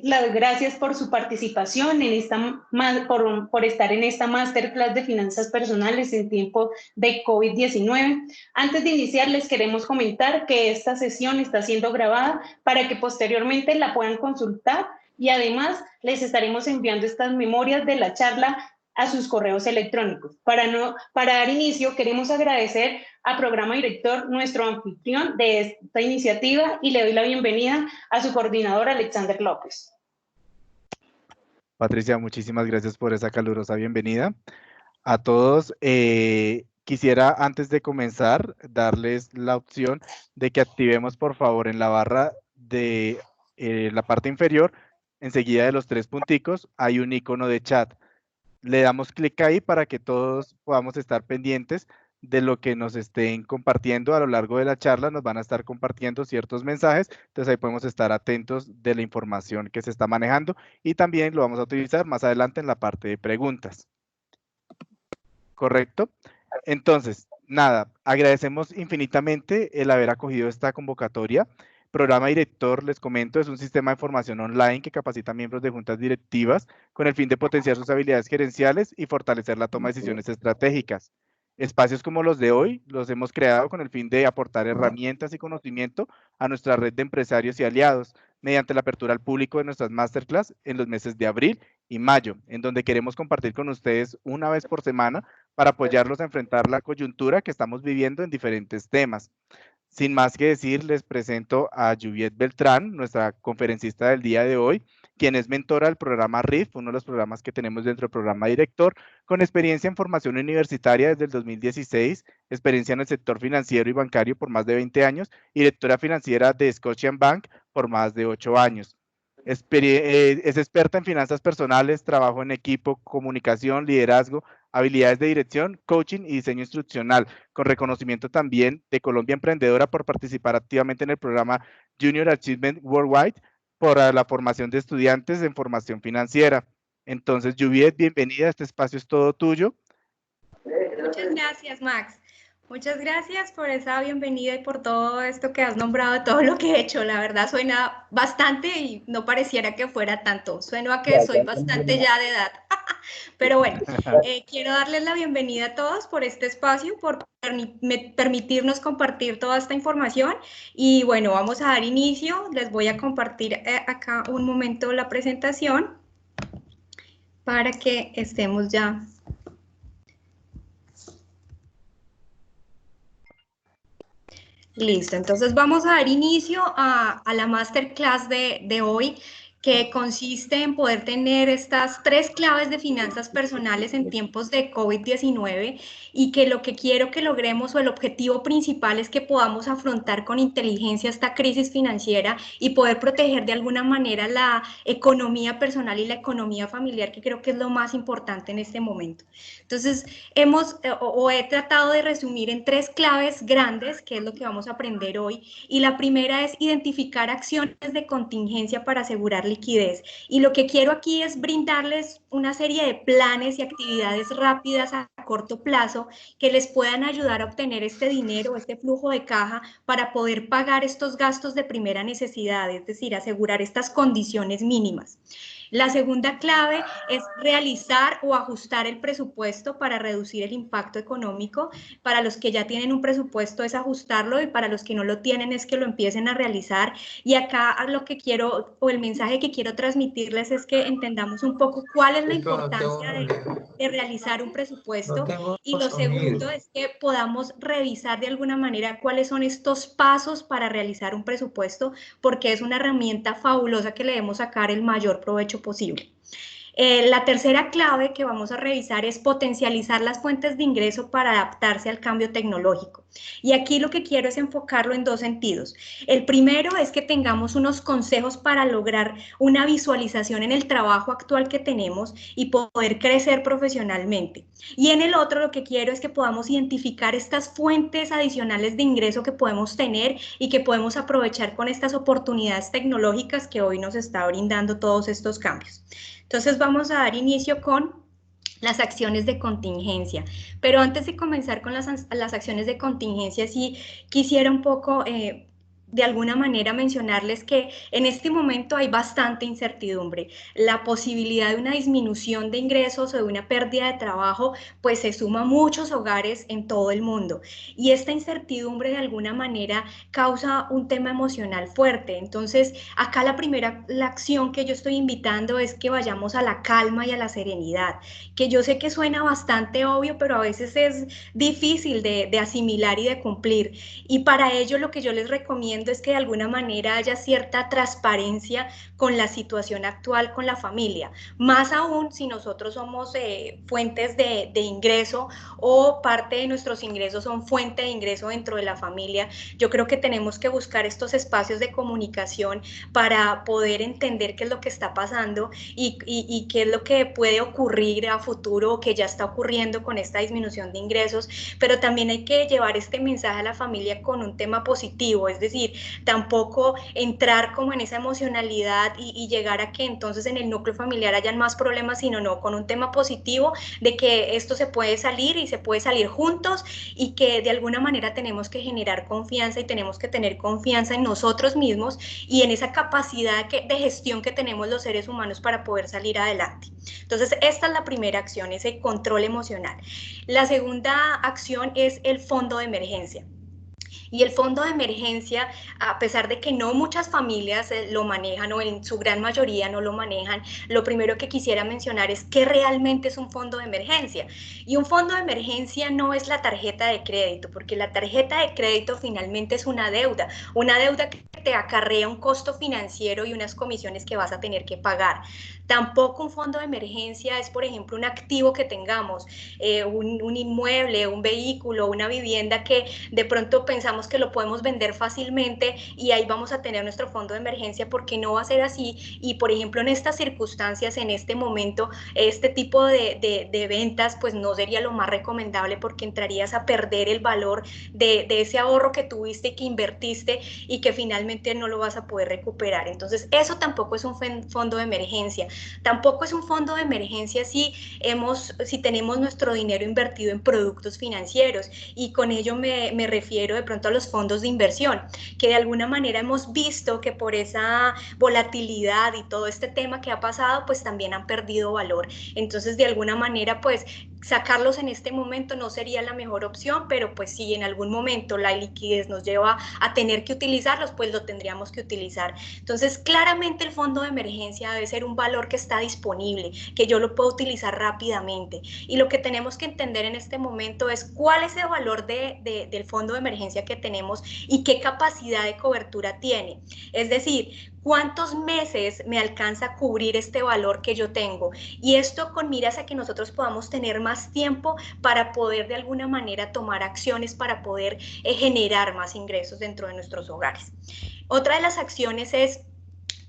las gracias por su participación en por estar en esta masterclass de finanzas personales en tiempo de COVID-19. Antes de iniciar, les queremos comentar que esta sesión está siendo grabada para que posteriormente la puedan consultar y además les estaremos enviando estas memorias de la charla a sus correos electrónicos. Para dar inicio, queremos agradecer a Programa Director, nuestro anfitrión de esta iniciativa, y le doy la bienvenida a su coordinador, Alexander López. Patricia, muchísimas gracias por esa calurosa bienvenida. A todos, quisiera antes de comenzar darles la opción de que activemos por favor en la barra de la parte inferior, enseguida de los 3 punticos, hay un icono de chat. Le damos clic ahí para que todos podamos estar pendientes de lo que nos estén compartiendo a lo largo de la charla. Nos van a estar compartiendo ciertos mensajes, entonces ahí podemos estar atentos de la información que se está manejando y también lo vamos a utilizar más adelante en la parte de preguntas. ¿Correcto? Entonces, nada, agradecemos infinitamente el haber acogido esta convocatoria. Programa Director, les comento, es un sistema de formación online que capacita a miembros de juntas directivas con el fin de potenciar sus habilidades gerenciales y fortalecer la toma de decisiones estratégicas. Espacios como los de hoy los hemos creado con el fin de aportar herramientas y conocimiento a nuestra red de empresarios y aliados mediante la apertura al público de nuestras masterclass en los meses de abril y mayo, en donde queremos compartir con ustedes una vez por semana para apoyarlos a enfrentar la coyuntura que estamos viviendo en diferentes temas. Sin más que decir, les presento a Juviet Beltrán, nuestra conferencista del día de hoy, quien es mentora del programa RIF, uno de los programas que tenemos dentro del programa Director, con experiencia en formación universitaria desde el 2016, experiencia en el sector financiero y bancario por más de 20 años y directora financiera de Scotiabank por más de 8 años. Es experta en finanzas personales, trabajo en equipo, comunicación, liderazgo, habilidades de dirección, coaching y diseño instruccional, con reconocimiento también de Colombia Emprendedora por participar activamente en el programa Junior Achievement Worldwide por la formación de estudiantes en formación financiera. Entonces, Juviet, bienvenida, este espacio es todo tuyo. Muchas gracias, Max. Muchas gracias por esa bienvenida y por todo esto que has nombrado, todo lo que he hecho. La verdad suena bastante y no pareciera que fuera tanto. Suena a que soy bastante ya de edad. Pero bueno, quiero darles la bienvenida a todos por este espacio, por permitirnos compartir toda esta información. Y bueno, vamos a dar inicio. Les voy a compartir acá un momento la presentación para que estemos ya. Listo, entonces vamos a dar inicio a la masterclass de hoy, que consiste en poder tener estas 3 claves de finanzas personales en tiempos de COVID-19 y que lo que quiero que logremos o el objetivo principal es que podamos afrontar con inteligencia esta crisis financiera y poder proteger de alguna manera la economía personal y la economía familiar, que creo que es lo más importante en este momento. Entonces, he tratado de resumir en 3 claves grandes, que es lo que vamos a aprender hoy, y la primera es identificar acciones de contingencia para asegurar liquidez, y lo que quiero aquí es brindarles una serie de planes y actividades rápidas a corto plazo que les puedan ayudar a obtener este dinero, este flujo de caja para poder pagar estos gastos de primera necesidad, es decir, asegurar estas condiciones mínimas. La segunda clave es realizar o ajustar el presupuesto para reducir el impacto económico. Para los que ya tienen un presupuesto es ajustarlo y para los que no lo tienen es que lo empiecen a realizar. Y acá lo que quiero o el mensaje que quiero transmitirles es que entendamos un poco cuál es la importancia de realizar un presupuesto. Y lo segundo es que podamos revisar de alguna manera cuáles son estos pasos para realizar un presupuesto, porque es una herramienta fabulosa que le debemos sacar el mayor provecho posible. La tercera clave que vamos a revisar es potencializar las fuentes de ingreso para adaptarse al cambio tecnológico. Y aquí lo que quiero es enfocarlo en 2 sentidos. El primero es que tengamos unos consejos para lograr una visualización en el trabajo actual que tenemos y poder crecer profesionalmente. Y en el otro lo que quiero es que podamos identificar estas fuentes adicionales de ingreso que podemos tener y que podemos aprovechar con estas oportunidades tecnológicas que hoy nos está brindando todos estos cambios. Entonces vamos a dar inicio con las acciones de contingencia. Pero antes de comenzar con las acciones de contingencia, sí quisiera un poco de alguna manera mencionarles que en este momento hay bastante incertidumbre. La posibilidad de una disminución de ingresos o de una pérdida de trabajo, pues se suma a muchos hogares en todo el mundo. Y esta incertidumbre de alguna manera causa un tema emocional fuerte. Entonces, acá la acción que yo estoy invitando es que vayamos a la calma y a la serenidad, que yo sé que suena bastante obvio, pero a veces es difícil de asimilar y de cumplir. Y para ello lo que yo les recomiendo es que de alguna manera haya cierta transparencia con la situación actual con la familia, más aún si nosotros somos fuentes de ingreso o parte de nuestros ingresos son fuente de ingreso dentro de la familia. Yo creo que tenemos que buscar estos espacios de comunicación para poder entender qué es lo que está pasando y qué es lo que puede ocurrir a futuro o que ya está ocurriendo con esta disminución de ingresos, pero también hay que llevar este mensaje a la familia con un tema positivo, es decir, tampoco entrar como en esa emocionalidad y llegar a que entonces en el núcleo familiar hayan más problemas, sino no, con un tema positivo de que esto se puede salir y se puede salir juntos y que de alguna manera tenemos que generar confianza y tenemos que tener confianza en nosotros mismos y en esa capacidad de gestión que tenemos los seres humanos para poder salir adelante. Entonces, esta es la primera acción, ese control emocional. La segunda acción es el fondo de emergencia. Y el fondo de emergencia, a pesar de que no muchas familias lo manejan o en su gran mayoría no lo manejan, lo primero que quisiera mencionar es qué realmente es un fondo de emergencia. Y un fondo de emergencia no es la tarjeta de crédito, porque la tarjeta de crédito finalmente es una deuda que te acarrea un costo financiero y unas comisiones que vas a tener que pagar. Tampoco un fondo de emergencia es, por ejemplo, un activo que tengamos, un inmueble, un vehículo, una vivienda que de pronto pensamos que lo podemos vender fácilmente y ahí vamos a tener nuestro fondo de emergencia, porque no va a ser así. Y por ejemplo, en estas circunstancias, en este momento, este tipo de ventas pues no sería lo más recomendable, porque entrarías a perder el valor de ese ahorro que tuviste y que invertiste y que finalmente no lo vas a poder recuperar. Entonces eso tampoco es un fondo de emergencia. Tampoco es un fondo de emergencia si tenemos nuestro dinero invertido en productos financieros, y con ello me refiero de pronto a los fondos de inversión, que de alguna manera hemos visto que por esa volatilidad y todo este tema que ha pasado, pues también han perdido valor. Entonces, de alguna manera, pues sacarlos en este momento no sería la mejor opción, pero pues si en algún momento la liquidez nos lleva a tener que utilizarlos, pues lo tendríamos que utilizar. Entonces, claramente el fondo de emergencia debe ser un valor que está disponible, que yo lo puedo utilizar rápidamente. Y lo que tenemos que entender en este momento es cuál es el valor del fondo de emergencia que tenemos y qué capacidad de cobertura tiene. Es decir, ¿cuántos meses me alcanza a cubrir este valor que yo tengo? Y esto con miras a que nosotros podamos tener más tiempo para poder de alguna manera tomar acciones para poder generar más ingresos dentro de nuestros hogares. Otra de las acciones es: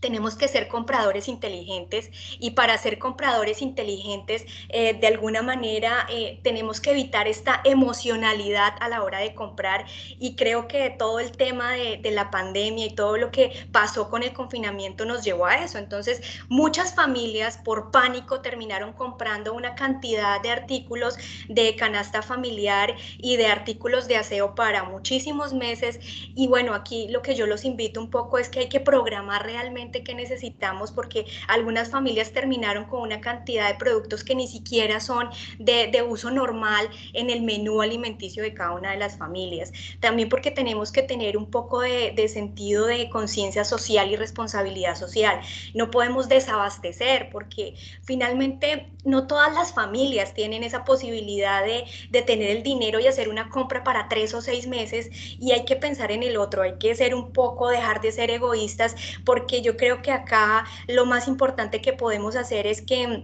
tenemos que ser compradores inteligentes, y para ser compradores inteligentes de alguna manera tenemos que evitar esta emocionalidad a la hora de comprar, y creo que todo el tema de la pandemia y todo lo que pasó con el confinamiento nos llevó a eso. Entonces muchas familias por pánico terminaron comprando una cantidad de artículos de canasta familiar y de artículos de aseo para muchísimos meses, y bueno, aquí lo que yo los invito un poco es que hay que programar realmente que necesitamos, porque algunas familias terminaron con una cantidad de productos que ni siquiera son de uso normal en el menú alimenticio de cada una de las familias. También porque tenemos que tener un poco de sentido de conciencia social y responsabilidad social. No podemos desabastecer, porque finalmente no todas las familias tienen esa posibilidad de tener el dinero y hacer una compra para 3 o 6 meses, y hay que pensar en el otro, hay que ser un poco, dejar de ser egoístas, porque yo creo que acá lo más importante que podemos hacer es que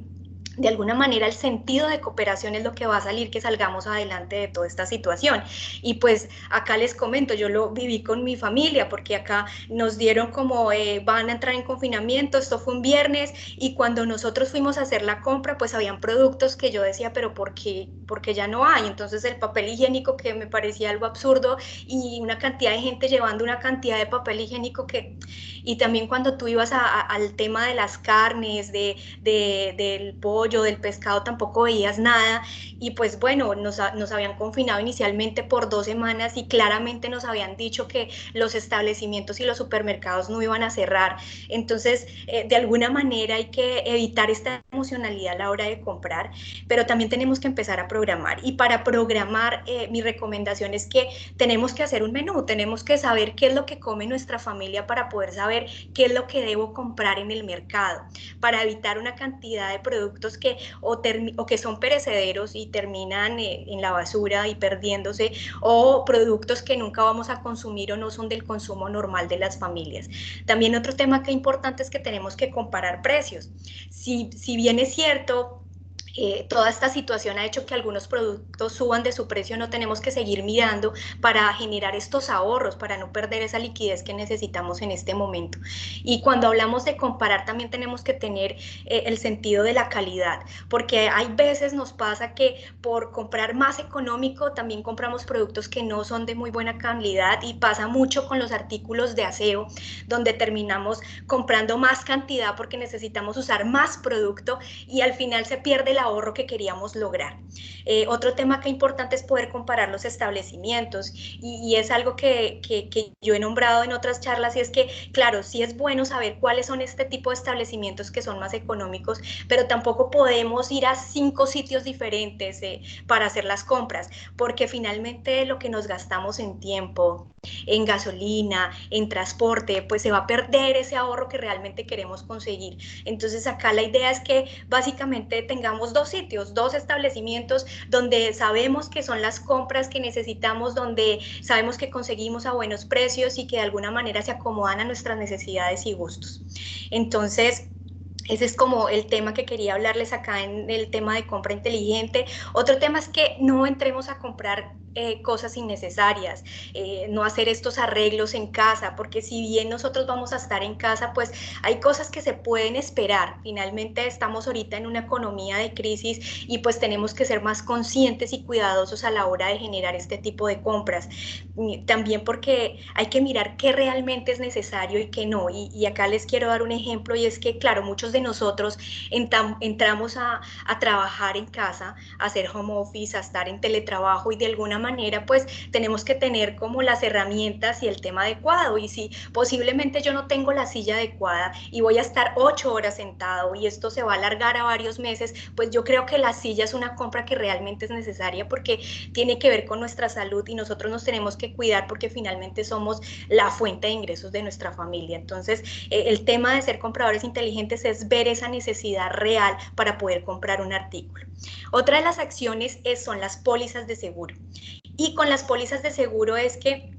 de alguna manera el sentido de cooperación es lo que va a salir que salgamos adelante de toda esta situación. Y pues acá les comento, yo lo viví con mi familia, porque acá nos dieron como van a entrar en confinamiento, esto fue un viernes, y cuando nosotros fuimos a hacer la compra, pues habían productos que yo decía, pero ¿por qué ya no hay? Entonces el papel higiénico, que me parecía algo absurdo, y una cantidad de gente llevando una cantidad de papel higiénico que... Y también cuando tú ibas al tema de las carnes, del pollo, pollo, del pescado tampoco veías nada, y pues bueno, nos habían confinado inicialmente por 2 semanas y claramente nos habían dicho que los establecimientos y los supermercados no iban a cerrar. Entonces, de alguna manera hay que evitar esta emocionalidad a la hora de comprar, pero también tenemos que empezar a programar. Y para programar, mi recomendación es que tenemos que hacer un menú, tenemos que saber qué es lo que come nuestra familia para poder saber qué es lo que debo comprar en el mercado, para evitar una cantidad de productos que o que son perecederos y terminan en la basura y perdiéndose, o productos que nunca vamos a consumir o no son del consumo normal de las familias. También otro tema que es importante es que tenemos que comparar precios. Si bien es cierto, toda esta situación ha hecho que algunos productos suban de su precio, no tenemos que seguir mirando para generar estos ahorros, para no perder esa liquidez que necesitamos en este momento. Y cuando hablamos de comparar, también tenemos que tener el sentido de la calidad, porque hay veces nos pasa que por comprar más económico también compramos productos que no son de muy buena calidad, y pasa mucho con los artículos de aseo, donde terminamos comprando más cantidad porque necesitamos usar más producto y al final se pierde la ahorro que queríamos lograr. Otro tema que es importante es poder comparar los establecimientos, y es algo que yo he nombrado en otras charlas, y es que, claro, sí es bueno saber cuáles son este tipo de establecimientos que son más económicos, pero tampoco podemos ir a 5 sitios diferentes para hacer las compras, porque finalmente lo que nos gastamos en tiempo, en gasolina, en transporte, pues se va a perder ese ahorro que realmente queremos conseguir. Entonces acá la idea es que básicamente tengamos 2 sitios, 2 establecimientos donde sabemos que son las compras que necesitamos, donde sabemos que conseguimos a buenos precios y que de alguna manera se acomodan a nuestras necesidades y gustos. Entonces, ese es como el tema que quería hablarles acá en el tema de compra inteligente. Otro tema es que no entremos a comprar cosas innecesarias, no hacer estos arreglos en casa, porque si bien nosotros vamos a estar en casa, pues hay cosas que se pueden esperar. Finalmente estamos ahorita en una economía de crisis y pues tenemos que ser más conscientes y cuidadosos a la hora de generar este tipo de compras. También porque hay que mirar qué realmente es necesario y qué no. Y acá les quiero dar un ejemplo, y es que, claro, muchos de nosotros entramos a trabajar en casa, a hacer home office, a estar en teletrabajo, y de alguna manera pues tenemos que tener como las herramientas y el tema adecuado. Y si posiblemente yo no tengo la silla adecuada y voy a estar 8 horas sentado y esto se va a alargar a varios meses, pues yo creo que la silla es una compra que realmente es necesaria, porque tiene que ver con nuestra salud y nosotros nos tenemos que cuidar, porque finalmente somos la fuente de ingresos de nuestra familia. Entonces el tema de ser compradores inteligentes es ver esa necesidad real para poder comprar un artículo. Otra de las acciones son las pólizas de seguro. Y con las pólizas de seguro es que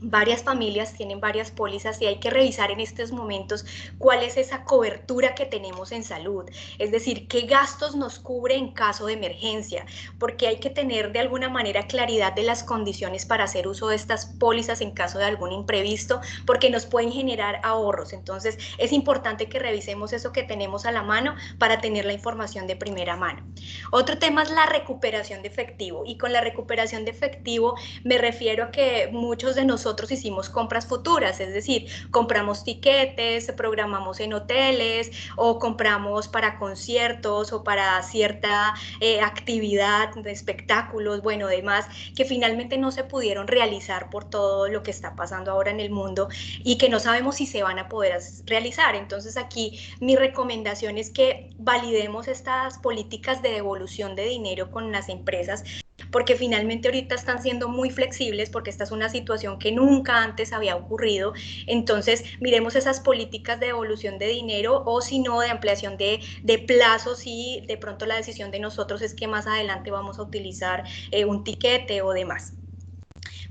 varias familias tienen varias pólizas y hay que revisar en estos momentos cuál es esa cobertura que tenemos en salud, es decir, qué gastos nos cubre en caso de emergencia, porque hay que tener de alguna manera claridad de las condiciones para hacer uso de estas pólizas en caso de algún imprevisto, porque nos pueden generar ahorros. Entonces es importante que revisemos eso que tenemos a la mano para tener la información de primera mano. Otro tema es la recuperación de efectivo, y con la recuperación de efectivo me refiero a que muchos de nosotros hicimos compras futuras, es decir, compramos tiquetes, programamos en hoteles o compramos para conciertos o para cierta actividad de espectáculos, bueno, demás, que finalmente no se pudieron realizar por todo lo que está pasando ahora en el mundo y que no sabemos si se van a poder realizar. Entonces aquí mi recomendación es que validemos estas políticas de devolución de dinero con las empresas, porque finalmente ahorita están siendo muy flexibles, porque esta es una situación que nunca antes había ocurrido. Entonces miremos esas políticas de devolución de dinero, o si no, de ampliación de plazos, y de pronto la decisión de nosotros es que más adelante vamos a utilizar un tiquete o demás.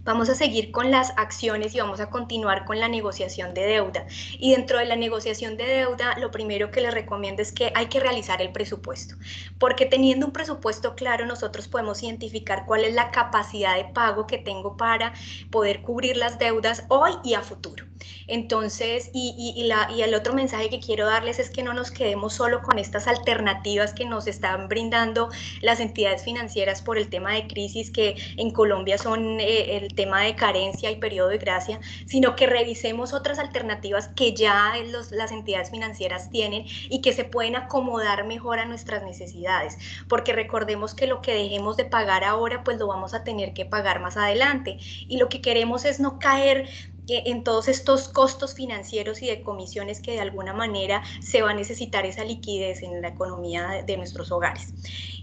Vamos a seguir con las acciones y vamos a continuar con la negociación de deuda. Y dentro de la negociación de deuda, lo primero que les recomiendo es que hay que realizar el presupuesto, porque teniendo un presupuesto claro, nosotros podemos identificar cuál es la capacidad de pago que tengo para poder cubrir las deudas hoy y a futuro. Entonces, y el otro mensaje que quiero darles es que no nos quedemos solo con estas alternativas que nos están brindando las entidades financieras por el tema de crisis, que en Colombia son el tema de carencia y periodo de gracia, sino que revisemos otras alternativas que ya las entidades financieras tienen y que se pueden acomodar mejor a nuestras necesidades, porque recordemos que lo que dejemos de pagar ahora, pues lo vamos a tener que pagar más adelante, y lo que queremos es no caer en todos estos costos financieros y de comisiones que de alguna manera se va a necesitar esa liquidez en la economía de nuestros hogares.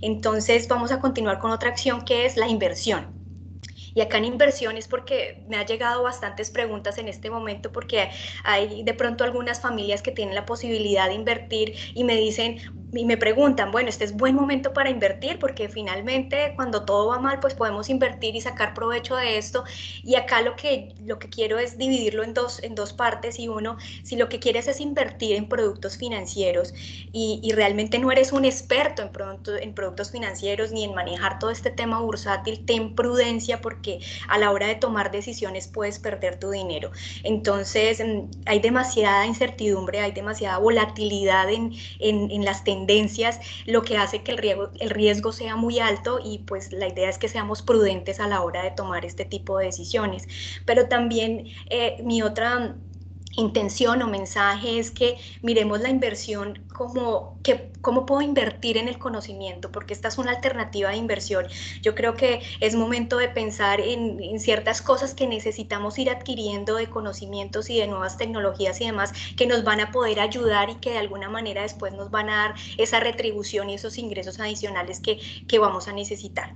Entonces vamos a continuar con otra acción que es la inversión. Y acá en inversiones, porque me ha llegado bastantes preguntas en este momento, porque hay de pronto algunas familias que tienen la posibilidad de invertir y me dicen y me preguntan, bueno, este es buen momento para invertir, porque finalmente cuando todo va mal, pues podemos invertir y sacar provecho de esto. Y acá lo que quiero es dividirlo en dos partes, y uno, si lo que quieres es invertir en productos financieros y realmente no eres un experto en productos financieros ni en manejar todo este tema bursátil, ten prudencia, porque a la hora de tomar decisiones puedes perder tu dinero. Entonces hay demasiada incertidumbre, hay demasiada volatilidad en las tendencias, lo que hace que el riesgo sea muy alto, y pues la idea es que seamos prudentes a la hora de tomar este tipo de decisiones. Pero también mi otra intención o mensaje es que miremos la inversión como cómo puedo invertir en el conocimiento, porque esta es una alternativa de inversión. Yo creo que es momento de pensar en ciertas cosas que necesitamos ir adquiriendo de conocimientos y de nuevas tecnologías y demás, que nos van a poder ayudar y que de alguna manera después nos van a dar esa retribución y esos ingresos adicionales que vamos a necesitar.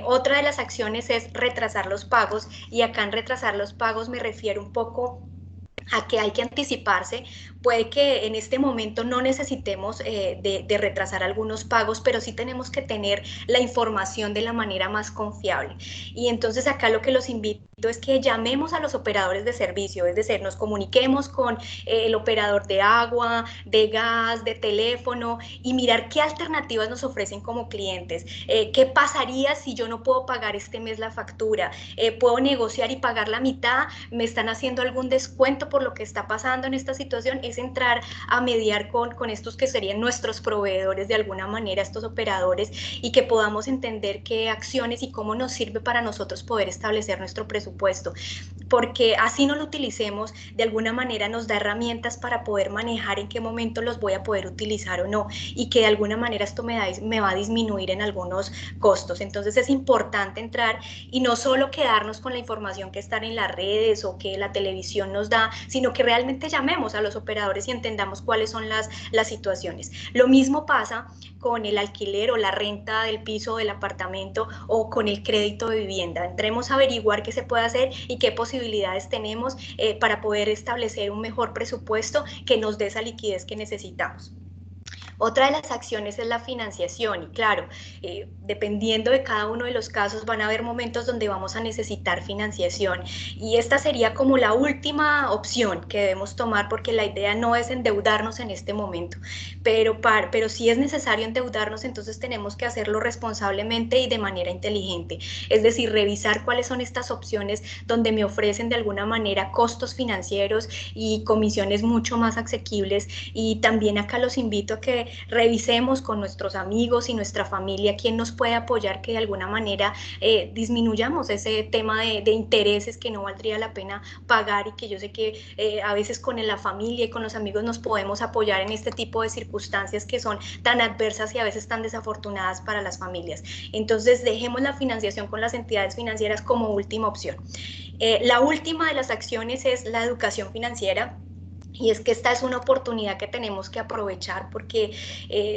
Otra de las acciones es retrasar los pagos, y acá en retrasar los pagos me refiero un poco a que hay que anticiparse. Puede que en este momento no necesitemos de retrasar algunos pagos, pero sí tenemos que tener la información de la manera más confiable. Y entonces acá lo que los invito es que llamemos a los operadores de servicio, es decir, nos comuniquemos con el operador de agua, de gas, de teléfono, y mirar qué alternativas nos ofrecen como clientes. ¿Qué pasaría si yo no puedo pagar este mes la factura? ¿Puedo negociar y pagar la mitad? ¿Me están haciendo algún descuento por lo que está pasando en esta situación? Es entrar a mediar con estos que serían nuestros proveedores de alguna manera, estos operadores, y que podamos entender qué acciones y cómo nos sirve para nosotros poder establecer nuestro presupuesto, porque así no lo utilicemos, de alguna manera nos da herramientas para poder manejar en qué momento los voy a poder utilizar o no, y que de alguna manera esto me va a disminuir en algunos costos. Entonces es importante entrar y no solo quedarnos con la información que está en las redes o que la televisión nos da, sino que realmente llamemos a los operadores y entendamos cuáles son las situaciones. Lo mismo pasa con el alquiler o la renta del piso o del apartamento, o con el crédito de vivienda. Entremos a averiguar qué se puede hacer y qué posibilidades tenemos para poder establecer un mejor presupuesto que nos dé esa liquidez que necesitamos. Otra de las acciones es la financiación, y claro, dependiendo de cada uno de los casos van a haber momentos donde vamos a necesitar financiación, y esta sería como la última opción que debemos tomar, porque la idea no es endeudarnos en este momento, pero si es necesario endeudarnos, entonces tenemos que hacerlo responsablemente y de manera inteligente, es decir, revisar cuáles son estas opciones donde me ofrecen de alguna manera costos financieros y comisiones mucho más asequibles. Y también acá los invito a que revisemos con nuestros amigos y nuestra familia quién nos puede apoyar, que de alguna manera disminuyamos ese tema de intereses que no valdría la pena pagar, y que yo sé que a veces con la familia y con los amigos nos podemos apoyar en este tipo de circunstancias que son tan adversas y a veces tan desafortunadas para las familias. Entonces dejemos la financiación con las entidades financieras como última opción. La última de las acciones es la educación financiera. Y es que esta es una oportunidad que tenemos que aprovechar, porque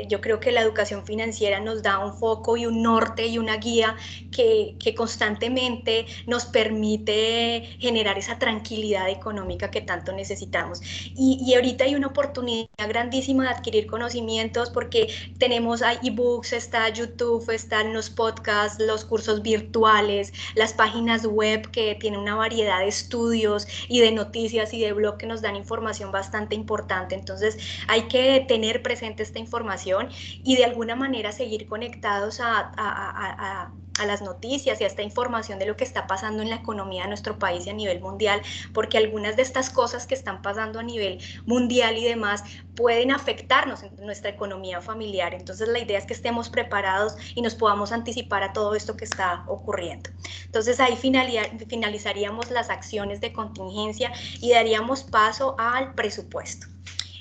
yo creo que la educación financiera nos da un foco y un norte y una guía que constantemente nos permite generar esa tranquilidad económica que tanto necesitamos. Y ahorita hay una oportunidad grandísima de adquirir conocimientos, porque tenemos ebooks, está YouTube, están los podcasts, los cursos virtuales, las páginas web que tienen una variedad de estudios y de noticias y de blog que nos dan información bastante importante. Entonces hay que tener presente esta información y de alguna manera seguir conectados a las noticias y a esta información de lo que está pasando en la economía de nuestro país y a nivel mundial, porque algunas de estas cosas que están pasando a nivel mundial y demás pueden afectarnos en nuestra economía familiar. Entonces la idea es que estemos preparados y nos podamos anticipar a todo esto que está ocurriendo. Entonces ahí finalizaríamos las acciones de contingencia y daríamos paso al presupuesto.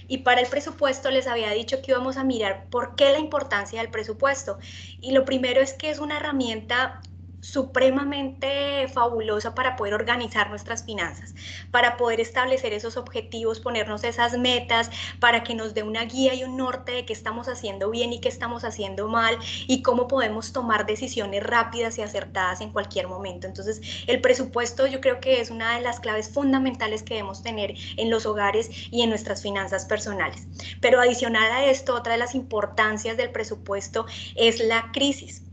Y para el presupuesto les había dicho que íbamos a mirar por qué la importancia del presupuesto. Y lo primero es que es una herramienta supremamente fabulosa para poder organizar nuestras finanzas, para poder establecer esos objetivos, ponernos esas metas, para que nos dé una guía y un norte de qué estamos haciendo bien y qué estamos haciendo mal y cómo podemos tomar decisiones rápidas y acertadas en cualquier momento. Entonces, el presupuesto yo creo que es una de las claves fundamentales que debemos tener en los hogares y en nuestras finanzas personales. Pero adicional a esto, otra de las importancias del presupuesto es la crisis.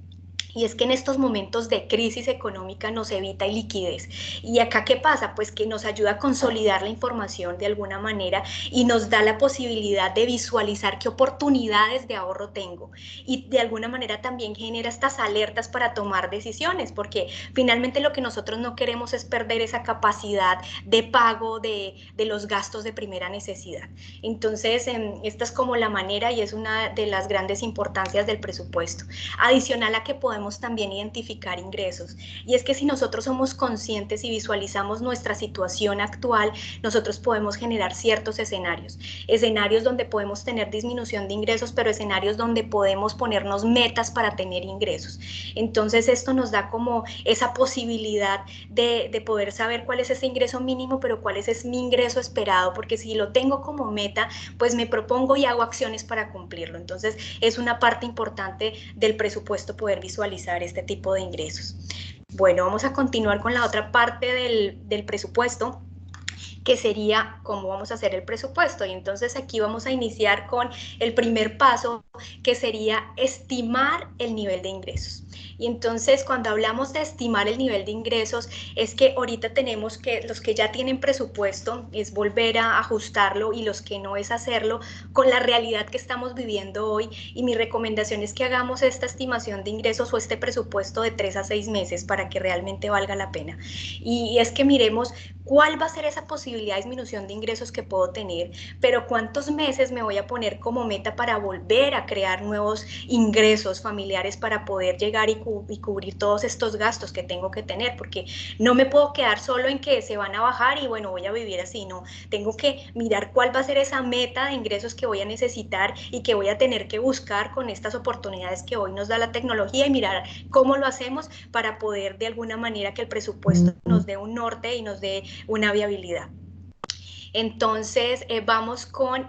Y es que en estos momentos de crisis económica nos evita liquidez. ¿Y acá qué pasa? Pues que nos ayuda a consolidar la información de alguna manera y nos da la posibilidad de visualizar qué oportunidades de ahorro tengo. Y de alguna manera también genera estas alertas para tomar decisiones, porque finalmente lo que nosotros no queremos es perder esa capacidad de pago de los gastos de primera necesidad. Entonces, esta es como la manera y es una de las grandes importancias del presupuesto. Adicional a que podemos también identificar ingresos. Y es que si nosotros somos conscientes y visualizamos nuestra situación actual, nosotros podemos generar ciertos escenarios. Escenarios donde podemos tener disminución de ingresos, pero escenarios donde podemos ponernos metas para tener ingresos. Entonces esto nos da como esa posibilidad de poder saber cuál es ese ingreso mínimo, pero cuál es mi ingreso esperado, porque si lo tengo como meta, pues me propongo y hago acciones para cumplirlo. Entonces es una parte importante del presupuesto poder visualizar este tipo de ingresos. Bueno, vamos a continuar con la otra parte del presupuesto, que sería cómo vamos a hacer el presupuesto. Y entonces aquí vamos a iniciar con el primer paso, que sería estimar el nivel de ingresos. Y entonces cuando hablamos de estimar el nivel de ingresos, es que ahorita tenemos que, los que ya tienen presupuesto, es volver a ajustarlo, y los que no, es hacerlo con la realidad que estamos viviendo hoy. Y mi recomendación es que hagamos esta estimación de ingresos o este presupuesto de 3 a 6 meses para que realmente valga la pena. Y es que miremos cuál va a ser esa posibilidad de disminución de ingresos que puedo tener, pero cuántos meses me voy a poner como meta para volver a crear nuevos ingresos familiares para poder llegar y cubrir todos estos gastos que tengo que tener, porque no me puedo quedar solo en que se van a bajar y bueno, voy a vivir así. No, tengo que mirar cuál va a ser esa meta de ingresos que voy a necesitar y que voy a tener que buscar con estas oportunidades que hoy nos da la tecnología, y mirar cómo lo hacemos para poder de alguna manera que el presupuesto nos dé un norte y nos dé una viabilidad. Entonces vamos con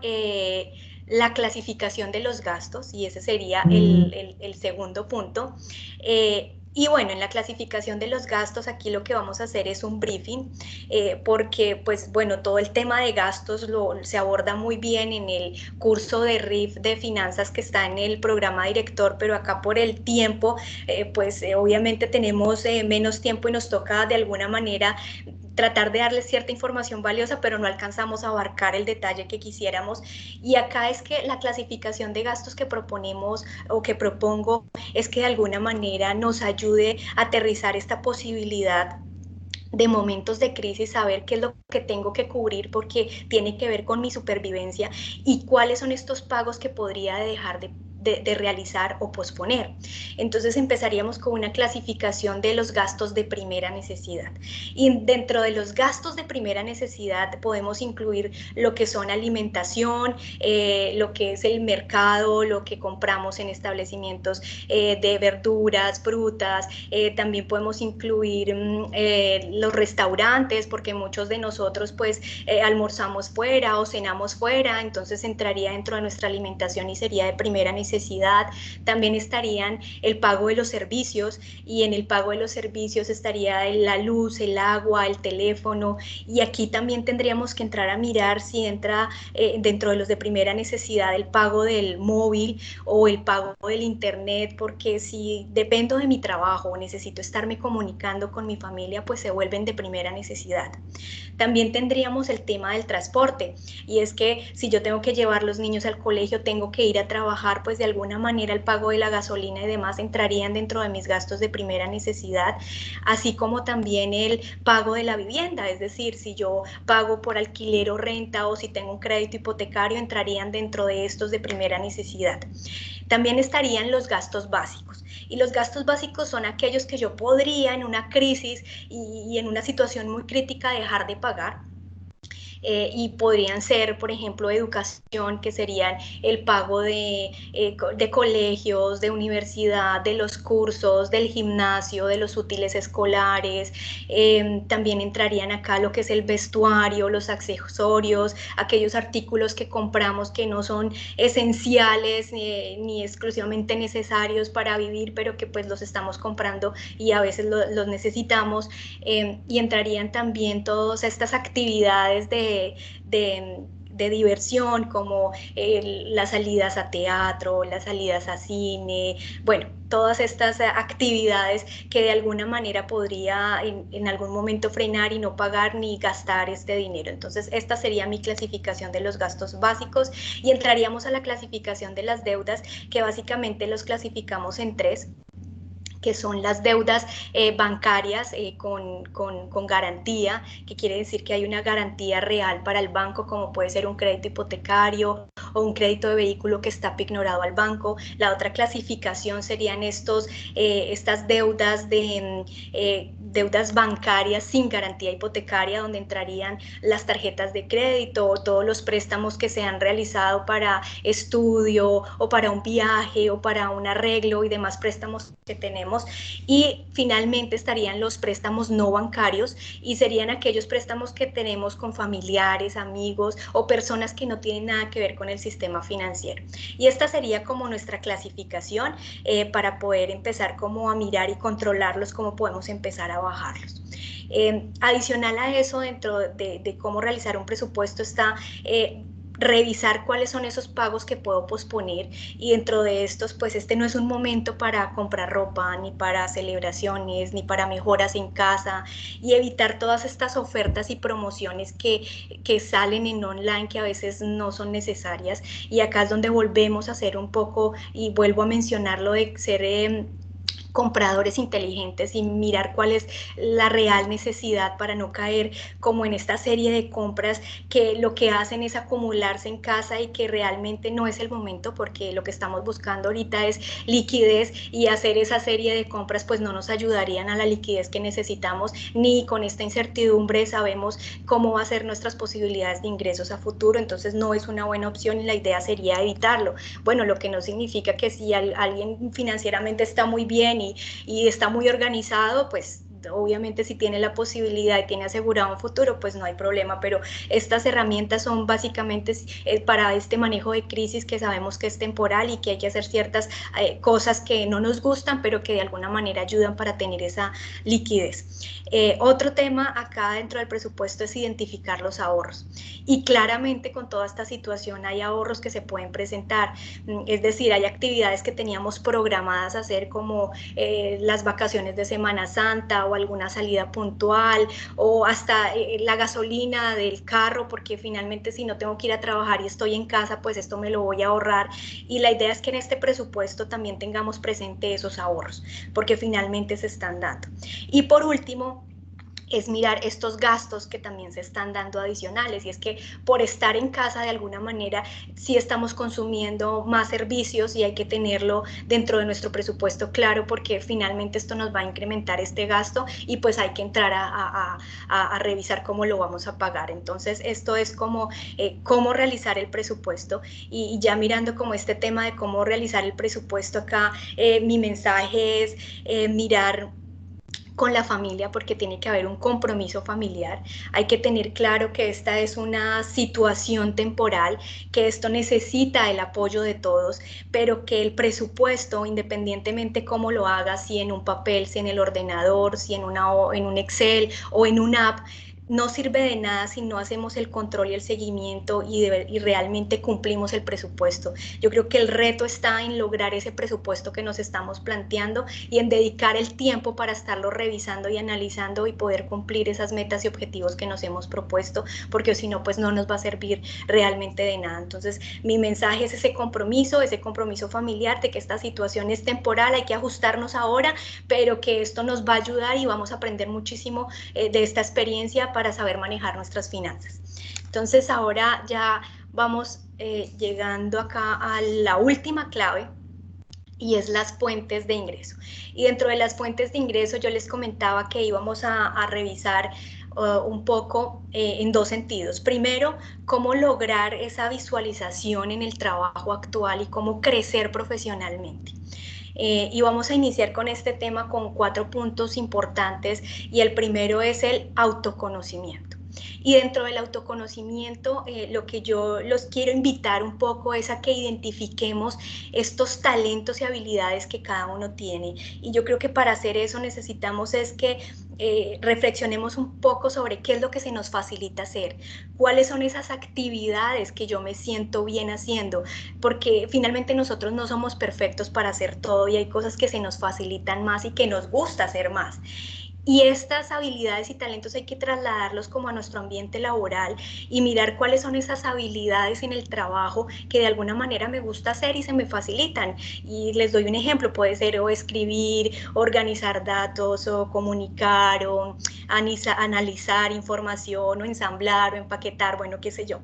la clasificación de los gastos, y ese sería el segundo punto. Y bueno, en la clasificación de los gastos, aquí lo que vamos a hacer es un briefing, porque pues bueno, todo el tema de gastos se aborda muy bien en el curso de RIF de finanzas que está en el programa director, pero acá por el tiempo, obviamente tenemos menos tiempo y nos toca de alguna manera tratar de darles cierta información valiosa, pero no alcanzamos a abarcar el detalle que quisiéramos. Y acá es que la clasificación de gastos que proponemos o que propongo es que de alguna manera nos ayude a aterrizar esta posibilidad de momentos de crisis, saber qué es lo que tengo que cubrir porque tiene que ver con mi supervivencia, y cuáles son estos pagos que podría dejar de realizar o posponer. Entonces empezaríamos con una clasificación de los gastos de primera necesidad, y dentro de los gastos de primera necesidad podemos incluir lo que son alimentación, lo que es el mercado, lo que compramos en establecimientos de verduras, frutas, también podemos incluir los restaurantes, porque muchos de nosotros pues almorzamos fuera o cenamos fuera, entonces entraría dentro de nuestra alimentación y sería de primera necesidad. También estarían el pago de los servicios, y en el pago de los servicios estaría la luz, el agua, el teléfono, y aquí también tendríamos que entrar a mirar si entra dentro de los de primera necesidad el pago del móvil o el pago del internet, porque si dependo de mi trabajo o necesito estarme comunicando con mi familia, pues se vuelven de primera necesidad. También tendríamos el tema del transporte, y es que si yo tengo que llevar los niños al colegio, tengo que ir a trabajar, pues de alguna manera el pago de la gasolina y demás entrarían dentro de mis gastos de primera necesidad, así como también el pago de la vivienda, es decir, si yo pago por alquiler o renta o si tengo un crédito hipotecario, entrarían dentro de estos de primera necesidad. También estarían los gastos básicos, y los gastos básicos son aquellos que yo podría en una crisis y en una situación muy crítica dejar de pagar. Y podrían ser, por ejemplo, educación, que serían el pago de colegios, de universidad, de los cursos, del gimnasio, de los útiles escolares. También entrarían acá lo que es el vestuario, los accesorios, aquellos artículos que compramos que no son esenciales ni exclusivamente necesarios para vivir, pero que pues los estamos comprando y a veces los necesitamos. Y entrarían también todas estas actividades de diversión, como las salidas a teatro, las salidas a cine, bueno, todas estas actividades que de alguna manera podría en algún momento frenar y no pagar ni gastar este dinero. Entonces, esta sería mi clasificación de los gastos básicos, y entraríamos a la clasificación de las deudas, que básicamente los clasificamos en tres, que son las deudas bancarias con garantía, que quiere decir que hay una garantía real para el banco, como puede ser un crédito hipotecario o un crédito de vehículo que está pignorado al banco. La otra clasificación serían estas deudas deudas bancarias sin garantía hipotecaria, donde entrarían las tarjetas de crédito o todos los préstamos que se han realizado para estudio o para un viaje o para un arreglo y demás préstamos que tenemos. Y finalmente estarían los préstamos no bancarios, y serían aquellos préstamos que tenemos con familiares, amigos o personas que no tienen nada que ver con el sistema financiero. Y esta sería como nuestra clasificación para poder empezar como a mirar y controlarlos, cómo podemos empezar a bajarlos. Adicional a eso, dentro de cómo realizar un presupuesto está revisar cuáles son esos pagos que puedo posponer, y dentro de estos, pues este no es un momento para comprar ropa, ni para celebraciones, ni para mejoras en casa, y evitar todas estas ofertas y promociones que salen en online, que a veces no son necesarias. Y acá es donde volvemos a hacer un poco, y vuelvo a mencionar lo de ser compradores inteligentes y mirar cuál es la real necesidad, para no caer como en esta serie de compras que lo que hacen es acumularse en casa y que realmente no es el momento, porque lo que estamos buscando ahorita es liquidez, y hacer esa serie de compras pues no nos ayudarían a la liquidez que necesitamos, ni con esta incertidumbre sabemos cómo va a ser nuestras posibilidades de ingresos a futuro. Entonces no es una buena opción, y la idea sería evitarlo. Bueno, lo que no significa que si alguien financieramente está muy bien y está muy organizado, pues obviamente si tiene la posibilidad y tiene asegurado un futuro, pues no hay problema, pero estas herramientas son básicamente para este manejo de crisis, que sabemos que es temporal y que hay que hacer ciertas cosas que no nos gustan, pero que de alguna manera ayudan para tener esa liquidez. Otro tema acá dentro del presupuesto es identificar los ahorros, y claramente con toda esta situación hay ahorros que se pueden presentar, es decir, hay actividades que teníamos programadas hacer, como las vacaciones de Semana Santa o alguna salida puntual, o hasta la gasolina del carro, porque finalmente si no tengo que ir a trabajar y estoy en casa, pues esto me lo voy a ahorrar. Y la idea es que en este presupuesto también tengamos presente esos ahorros, porque finalmente se están dando. Y por último, es mirar estos gastos que también se están dando adicionales, y es que por estar en casa de alguna manera sí estamos consumiendo más servicios, y hay que tenerlo dentro de nuestro presupuesto claro, porque finalmente esto nos va a incrementar este gasto, y pues hay que entrar a revisar cómo lo vamos a pagar. Entonces esto es como cómo realizar el presupuesto, y ya mirando como este tema de cómo realizar el presupuesto acá, mi mensaje es mirar con la familia, porque tiene que haber un compromiso familiar. Hay que tener claro que esta es una situación temporal, que esto necesita el apoyo de todos, pero que el presupuesto, independientemente cómo lo hagas, si en un papel, si en el ordenador, si en un Excel o en una app, no sirve de nada si no hacemos el control y el seguimiento y realmente cumplimos el presupuesto. Yo creo que el reto está en lograr ese presupuesto que nos estamos planteando y en dedicar el tiempo para estarlo revisando y analizando y poder cumplir esas metas y objetivos que nos hemos propuesto, porque si no, pues no nos va a servir realmente de nada. Entonces, mi mensaje es ese compromiso familiar de que esta situación es temporal, hay que ajustarnos ahora, pero que esto nos va a ayudar y vamos a aprender muchísimo de esta experiencia para saber manejar nuestras finanzas. Entonces ahora ya vamos llegando acá a la última clave, y es las fuentes de ingreso. Y dentro de las fuentes de ingreso yo les comentaba que íbamos a revisar un poco en dos sentidos. Primero, cómo lograr esa visualización en el trabajo actual y cómo crecer profesionalmente. Y vamos a iniciar con este tema con 4 puntos importantes, y el primero es el autoconocimiento. Y dentro del autoconocimiento, lo que yo los quiero invitar un poco es a que identifiquemos estos talentos y habilidades que cada uno tiene. Y yo creo que para hacer eso necesitamos es que reflexionemos un poco sobre qué es lo que se nos facilita hacer, cuáles son esas actividades que yo me siento bien haciendo, porque finalmente nosotros no somos perfectos para hacer todo y hay cosas que se nos facilitan más y que nos gusta hacer más. Y estas habilidades y talentos hay que trasladarlos como a nuestro ambiente laboral y mirar cuáles son esas habilidades en el trabajo que de alguna manera me gusta hacer y se me facilitan. Y les doy un ejemplo, puede ser o escribir, organizar datos, o comunicar, o analizar información, o ensamblar, o empaquetar, bueno, qué sé yo.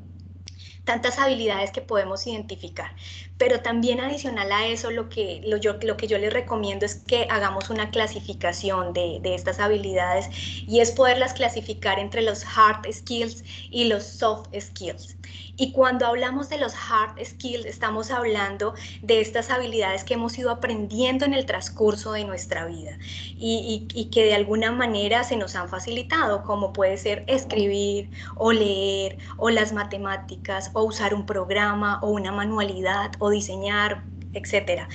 Tantas habilidades que podemos identificar, pero también adicional a eso lo que yo les recomiendo es que hagamos una clasificación de estas habilidades, y es poderlas clasificar entre los hard skills y los soft skills. Y cuando hablamos de los hard skills estamos hablando de estas habilidades que hemos ido aprendiendo en el transcurso de nuestra vida y que de alguna manera se nos han facilitado, como puede ser escribir o leer o las matemáticas o usar un programa o una manualidad o diseñar, etcétera.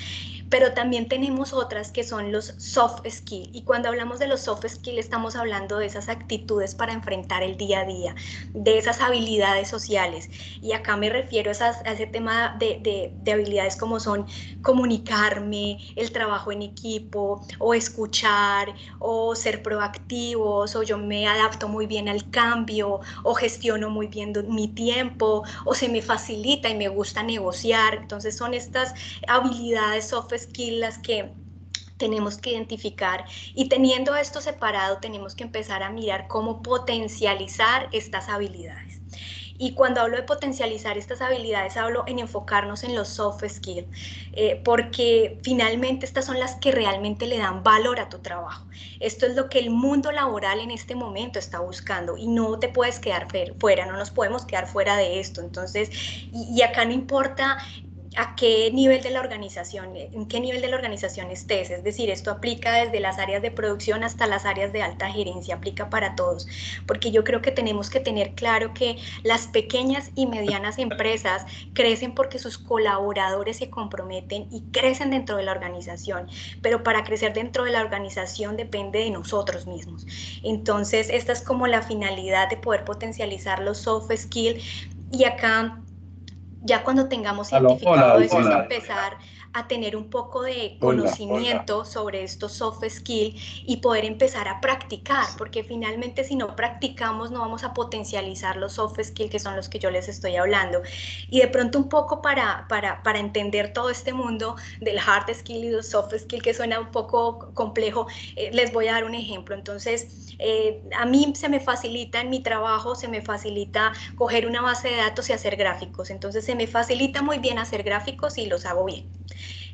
Pero también tenemos otras que son los soft skills, y cuando hablamos de los soft skills estamos hablando de esas actitudes para enfrentar el día a día, de esas habilidades sociales, y acá me refiero a ese tema de habilidades como son comunicarme, el trabajo en equipo, o escuchar, o ser proactivos, o yo me adapto muy bien al cambio, o gestiono muy bien mi tiempo, o se me facilita y me gusta negociar. Entonces son estas habilidades soft skills las que tenemos que identificar, y teniendo esto separado tenemos que empezar a mirar cómo potencializar estas habilidades. Y cuando hablo de potencializar estas habilidades, hablo en enfocarnos en los soft skills, porque finalmente estas son las que realmente le dan valor a tu trabajo. Esto es lo que el mundo laboral en este momento está buscando, y no te puedes quedar fuera, no nos podemos quedar fuera de esto. Entonces, y acá no importa a qué nivel de la organización, en qué nivel de la organización estés, es decir, esto aplica desde las áreas de producción hasta las áreas de alta gerencia, aplica para todos, porque yo creo que tenemos que tener claro que las pequeñas y medianas empresas crecen porque sus colaboradores se comprometen y crecen dentro de la organización, pero para crecer dentro de la organización depende de nosotros mismos. Entonces, esta es como la finalidad de poder potencializar los soft skills, y acá ya cuando tengamos identificado eso es empezar a tener un poco de conocimiento sobre estos soft skills y poder empezar a practicar, porque finalmente si no practicamos no vamos a potencializar los soft skills, que son los que yo les estoy hablando. Y de pronto un poco para entender todo este mundo del hard skill y los soft skill, que suena un poco complejo, les voy a dar un ejemplo. Entonces, a mí se me facilita en mi trabajo, se me facilita coger una base de datos y hacer gráficos. Entonces se me facilita muy bien hacer gráficos y los hago bien.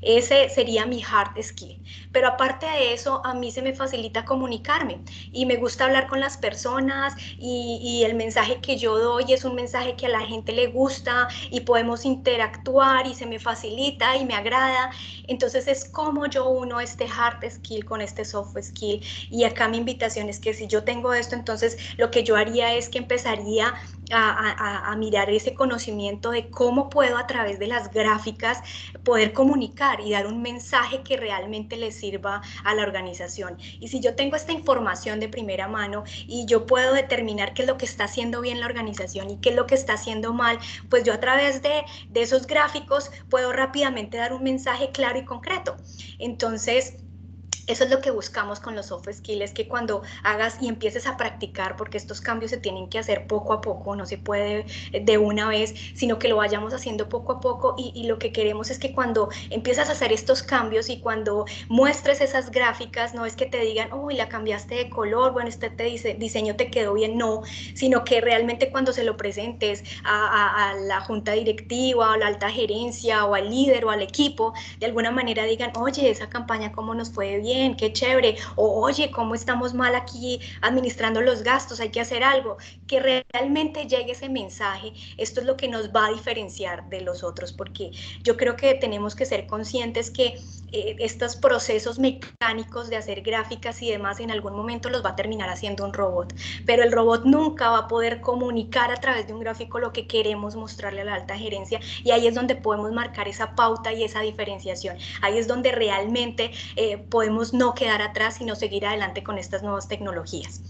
Ese sería mi hard skill. Pero aparte de eso, a mí se me facilita comunicarme y me gusta hablar con las personas, y el mensaje que yo doy es un mensaje que a la gente le gusta y podemos interactuar y se me facilita y me agrada. Entonces es como yo uno este hard skill con este soft skill. Y acá mi invitación es que si yo tengo esto, entonces lo que yo haría es que empezaría a mirar ese conocimiento de cómo puedo a través de las gráficas poder comunicar. comunicar y dar un mensaje que realmente le sirva a la organización. Y si yo tengo esta información de primera mano y yo puedo determinar qué es lo que está haciendo bien la organización y qué es lo que está haciendo mal, pues yo a través de esos gráficos puedo rápidamente dar un mensaje claro y concreto. Entonces, eso es lo que buscamos con los soft skills, es que cuando hagas y empieces a practicar, porque estos cambios se tienen que hacer poco a poco, no se puede de una vez, sino que lo vayamos haciendo poco a poco y lo que queremos es que cuando empiezas a hacer estos cambios y cuando muestres esas gráficas, no es que te digan, uy, la cambiaste de color, bueno, este diseño te quedó bien, no, sino que realmente cuando se lo presentes a la junta directiva, a la alta gerencia o al líder o al equipo, de alguna manera digan, oye, esa campaña cómo nos fue bien, qué chévere, o oye, cómo estamos mal aquí administrando los gastos, hay que hacer algo, que realmente llegue ese mensaje. Esto es lo que nos va a diferenciar de los otros, porque yo creo que tenemos que ser conscientes que estos procesos mecánicos de hacer gráficas y demás en algún momento los va a terminar haciendo un robot, pero el robot nunca va a poder comunicar a través de un gráfico lo que queremos mostrarle a la alta gerencia, y ahí es donde podemos marcar esa pauta y esa diferenciación. Ahí es donde realmente podemos no quedar atrás, sino seguir adelante con estas nuevas tecnologías.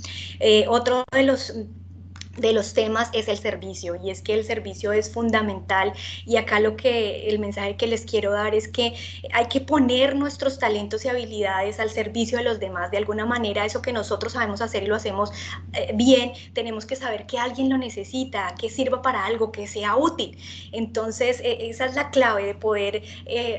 Otro de los temas es el servicio, y es que el servicio es fundamental, y acá el mensaje que les quiero dar es que hay que poner nuestros talentos y habilidades al servicio de los demás. De alguna manera, eso que nosotros sabemos hacer y lo hacemos bien, tenemos que saber que alguien lo necesita, que sirva para algo, que sea útil. Entonces, esa es la clave de poder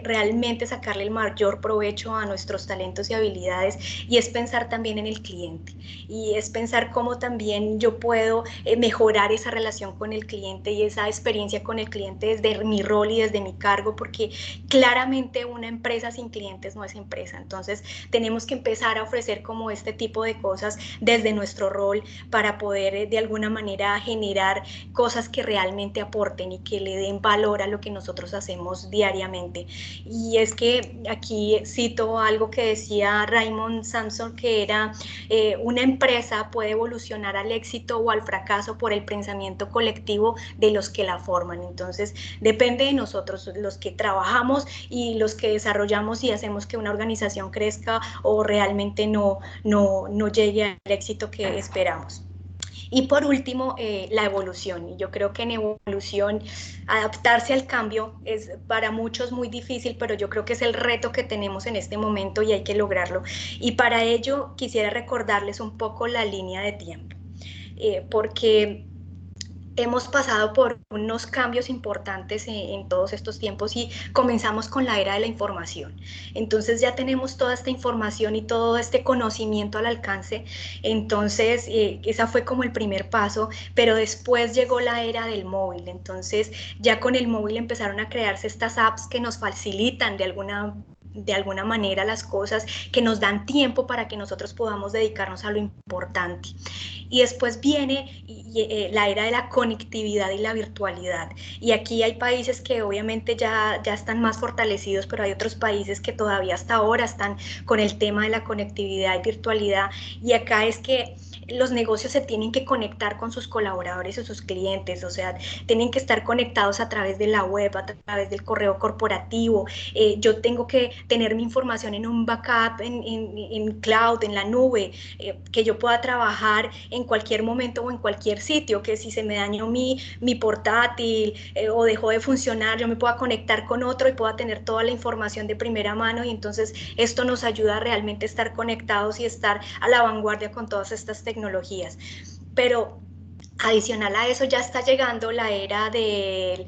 realmente sacarle el mayor provecho a nuestros talentos y habilidades, y es pensar también en el cliente, y es pensar cómo también yo puedo mejorar esa relación con el cliente y esa experiencia con el cliente desde mi rol y desde mi cargo, porque claramente una empresa sin clientes no es empresa. Entonces tenemos que empezar a ofrecer como este tipo de cosas desde nuestro rol para poder de alguna manera generar cosas que realmente aporten y que le den valor a lo que nosotros hacemos diariamente. Y es que aquí cito algo que decía Raymond Samson, que era una empresa puede evolucionar al éxito o al fracaso por el pensamiento colectivo de los que la forman. Entonces depende de nosotros, los que trabajamos y los que desarrollamos y hacemos que una organización crezca o realmente no llegue al éxito que esperamos. Y por último, la evolución. Y yo creo que en evolución, adaptarse al cambio es para muchos muy difícil, pero yo creo que es el reto que tenemos en este momento y hay que lograrlo. Y para ello quisiera recordarles un poco la línea de tiempo, porque hemos pasado por unos cambios importantes en todos estos tiempos y comenzamos con la era de la información. Entonces ya tenemos toda esta información y todo este conocimiento al alcance. Entonces esa fue como el primer paso, pero después llegó la era del móvil. Entonces ya con el móvil empezaron a crearse estas apps que nos facilitan de alguna manera las cosas, que nos dan tiempo para que nosotros podamos dedicarnos a lo importante. Y después viene la era de la conectividad y la virtualidad. Y aquí hay países que obviamente ya están más fortalecidos, pero hay otros países que todavía hasta ahora están con el tema de la conectividad y virtualidad. Y acá es que los negocios se tienen que conectar con sus colaboradores y sus clientes, o sea, tienen que estar conectados a través de la web, a través del correo corporativo. Yo tengo que tener mi información en un backup, en cloud, en la nube, que yo pueda trabajar en cualquier momento o en cualquier sitio, que si se me dañó mi portátil o dejó de funcionar, yo me pueda conectar con otro y pueda tener toda la información de primera mano. Y entonces esto nos ayuda a realmente estar conectados y estar a la vanguardia con todas estas tecnologías. Pero adicional a eso ya está llegando la era del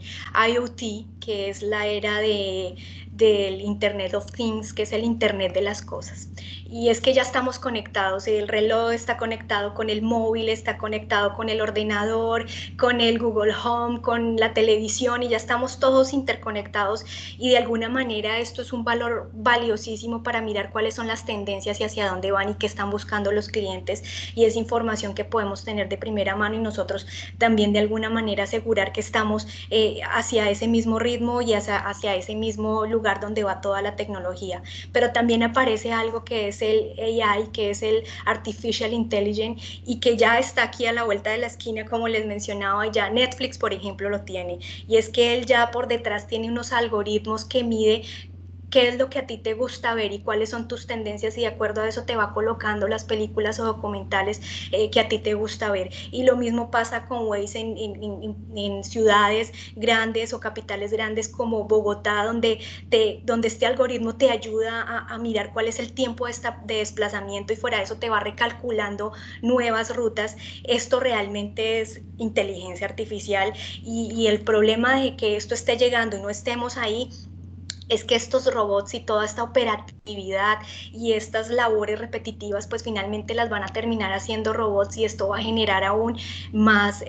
IoT, que es la era del Internet of Things, que es el Internet de las cosas. Y es que ya estamos conectados, el reloj está conectado con el móvil, está conectado con el ordenador, con el Google Home, con la televisión, y ya estamos todos interconectados, y de alguna manera esto es un valor valiosísimo para mirar cuáles son las tendencias y hacia dónde van y qué están buscando los clientes, y es información que podemos tener de primera mano y nosotros también de alguna manera asegurar que estamos hacia ese mismo ritmo y hacia ese mismo lugar donde va toda la tecnología. Pero también aparece algo que es el AI, que es el Artificial Intelligence, y que ya está aquí a la vuelta de la esquina, como les mencionaba, ya Netflix, por ejemplo, lo tiene, y es que él ya por detrás tiene unos algoritmos que mide qué es lo que a ti te gusta ver y cuáles son tus tendencias, y de acuerdo a eso te va colocando las películas o documentales que a ti te gusta ver. Y lo mismo pasa con Waze en ciudades grandes o capitales grandes como Bogotá, donde este algoritmo te ayuda a mirar cuál es el tiempo de desplazamiento, y fuera de eso te va recalculando nuevas rutas. Esto realmente es inteligencia artificial, y el problema de que esto esté llegando y no estemos ahí es que estos robots y toda esta operatividad y estas labores repetitivas pues finalmente las van a terminar haciendo robots, y esto va a generar aún más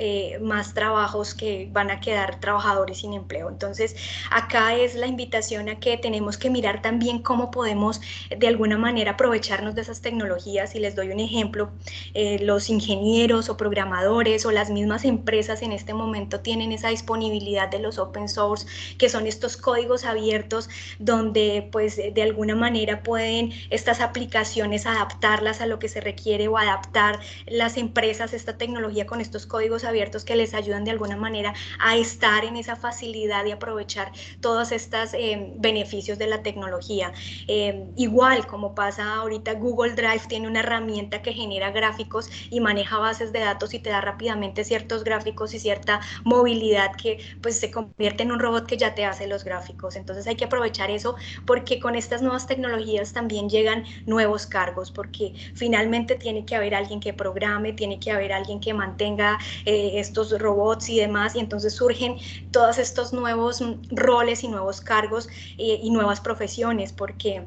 trabajos que van a quedar trabajadores sin empleo. Entonces acá es la invitación a que tenemos que mirar también cómo podemos de alguna manera aprovecharnos de esas tecnologías, y les doy un ejemplo. Los ingenieros o programadores o las mismas empresas en este momento tienen esa disponibilidad de los open source, que son estos códigos abiertos donde pues de alguna manera pueden estas aplicaciones adaptarlas a lo que se requiere, o adaptar las empresas esta tecnología con estos códigos abiertos que les ayudan de alguna manera a estar en esa facilidad y aprovechar todos estos beneficios de la tecnología. Igual como pasa ahorita, Google Drive tiene una herramienta que genera gráficos y maneja bases de datos y te da rápidamente ciertos gráficos y cierta movilidad que pues se convierte en un robot que ya te hace los gráficos. Entonces hay que aprovechar eso, porque con estas nuevas tecnologías también llegan nuevos cargos, porque finalmente tiene que haber alguien que programe, tiene que haber alguien que mantenga estos robots y demás, y entonces surgen todos estos nuevos roles y nuevos cargos y nuevas profesiones, porque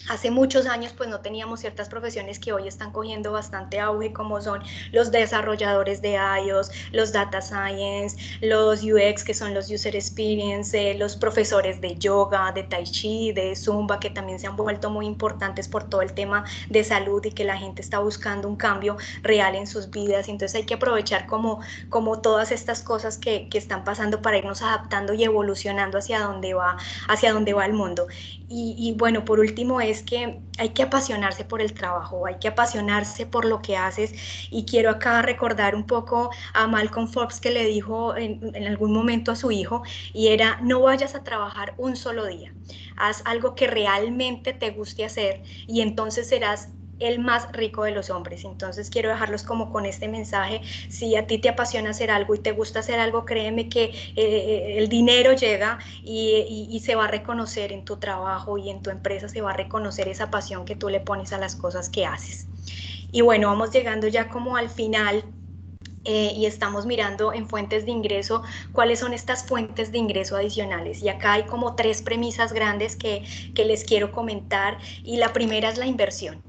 hace muchos años pues no teníamos ciertas profesiones que hoy están cogiendo bastante auge, como son los desarrolladores de iOS, los data science, los UX, que son los user experience, los profesores de yoga, de tai chi, de zumba, que también se han vuelto muy importantes por todo el tema de salud y que la gente está buscando un cambio real en sus vidas. Entonces hay que aprovechar como todas estas cosas que están pasando para irnos adaptando y evolucionando hacia dónde va el mundo. Y bueno, por último es que hay que apasionarse por el trabajo, hay que apasionarse por lo que haces, y quiero acá recordar un poco a Malcolm Forbes, que le dijo en algún momento a su hijo, y era: no vayas a trabajar un solo día, haz algo que realmente te guste hacer y entonces serás el más rico de los hombres. Entonces quiero dejarlos como con este mensaje: si a ti te apasiona hacer algo y te gusta hacer algo, créeme que el dinero llega y se va a reconocer en tu trabajo y en tu empresa, se va a reconocer esa pasión que tú le pones a las cosas que haces. Y bueno, vamos llegando ya como al final. Y estamos mirando en fuentes de ingreso cuáles son estas fuentes de ingreso adicionales, y acá hay como 3 premisas grandes que les quiero comentar, y la primera es la inversión.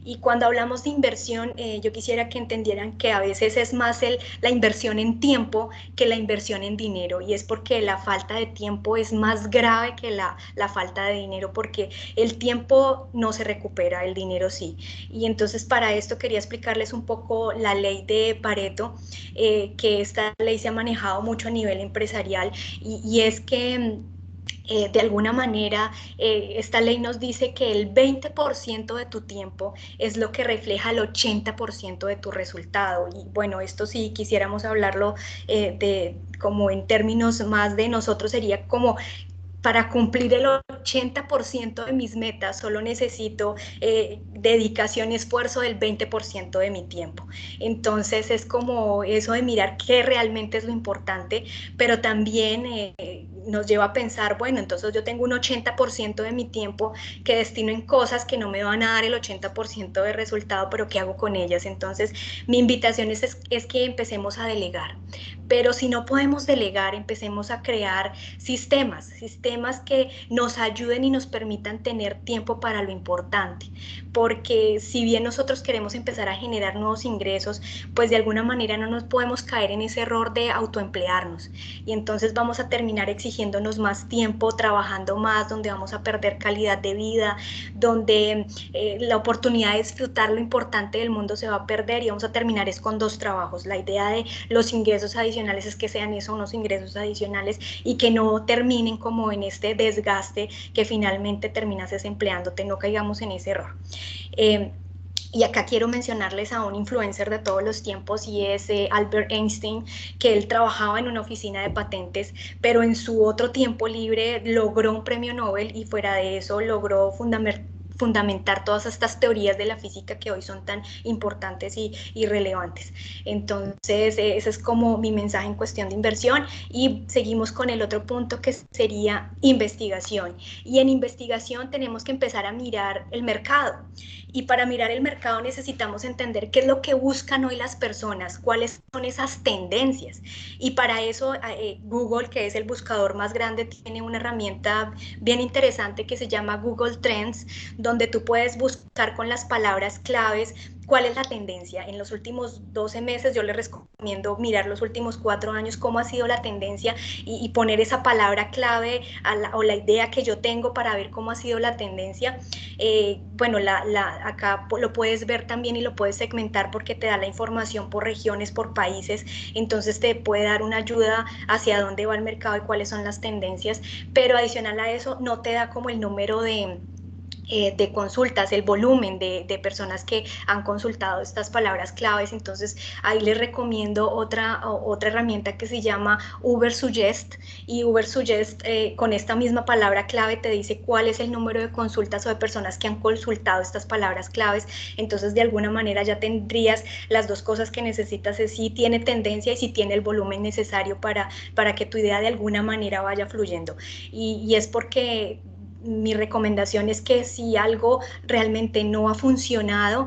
Y cuando hablamos de inversión, yo quisiera que entendieran que a veces es más la inversión en tiempo que la inversión en dinero, y es porque la falta de tiempo es más grave que la falta de dinero, porque el tiempo no se recupera, el dinero sí. Y entonces para esto quería explicarles un poco la ley de Pareto, que esta ley se ha manejado mucho a nivel empresarial, y es que de alguna manera esta ley nos dice que el 20% de tu tiempo es lo que refleja el 80% de tu resultado. Y bueno, esto sí quisiéramos hablarlo como en términos más de nosotros, sería como: para cumplir el 80% de mis metas solo necesito dedicación y esfuerzo del 20% de mi tiempo. Entonces es como eso de mirar qué realmente es lo importante, pero también nos lleva a pensar: bueno, entonces yo tengo un 80% de mi tiempo que destino en cosas que no me van a dar el 80% de resultado, pero ¿qué hago con ellas? Entonces mi invitación es que empecemos a delegar. Pero si no podemos delegar, empecemos a crear sistemas que nos ayuden y nos permitan tener tiempo para lo importante, porque si bien nosotros queremos empezar a generar nuevos ingresos, pues de alguna manera no nos podemos caer en ese error de autoemplearnos, y entonces vamos a terminar exigiéndonos más tiempo, trabajando más, donde vamos a perder calidad de vida, donde la oportunidad de disfrutar lo importante del mundo se va a perder, y vamos a terminar es con 2 trabajos. La idea de los ingresos adicionales es que sean eso, unos ingresos adicionales, y que no terminen como en este desgaste que finalmente terminas desempleándote. No caigamos en ese error. Y acá quiero mencionarles a un influencer de todos los tiempos y es Albert Einstein, que él trabajaba en una oficina de patentes, pero en su otro tiempo libre logró un premio Nobel y fuera de eso logró fundamentar todas estas teorías de la física que hoy son tan importantes y relevantes. Entonces, ese es como mi mensaje en cuestión de inversión y seguimos con el otro punto que sería investigación. Y en investigación tenemos que empezar a mirar el mercado. Y para mirar el mercado necesitamos entender qué es lo que buscan hoy las personas, cuáles son esas tendencias. Y para eso Google, que es el buscador más grande, tiene una herramienta bien interesante que se llama Google Trends, donde tú puedes buscar con las palabras claves cuál es la tendencia. En los últimos 12 meses yo les recomiendo mirar los últimos 4 años cómo ha sido la tendencia y poner esa palabra clave o la idea que yo tengo para ver cómo ha sido la tendencia. Bueno, acá lo puedes ver también y lo puedes segmentar porque te da la información por regiones, por países, entonces te puede dar una ayuda hacia dónde va el mercado y cuáles son las tendencias, pero adicional a eso no te da como el número de consultas, el volumen de personas que han consultado estas palabras claves. Entonces ahí les recomiendo otra herramienta que se llama Ubersuggest, y Ubersuggest con esta misma palabra clave te dice cuál es el número de consultas o de personas que han consultado estas palabras claves. Entonces de alguna manera ya tendrías las dos cosas que necesitas, es si tiene tendencia y si tiene el volumen necesario para que tu idea de alguna manera vaya fluyendo. Y es porque mi recomendación es que si algo realmente no ha funcionado,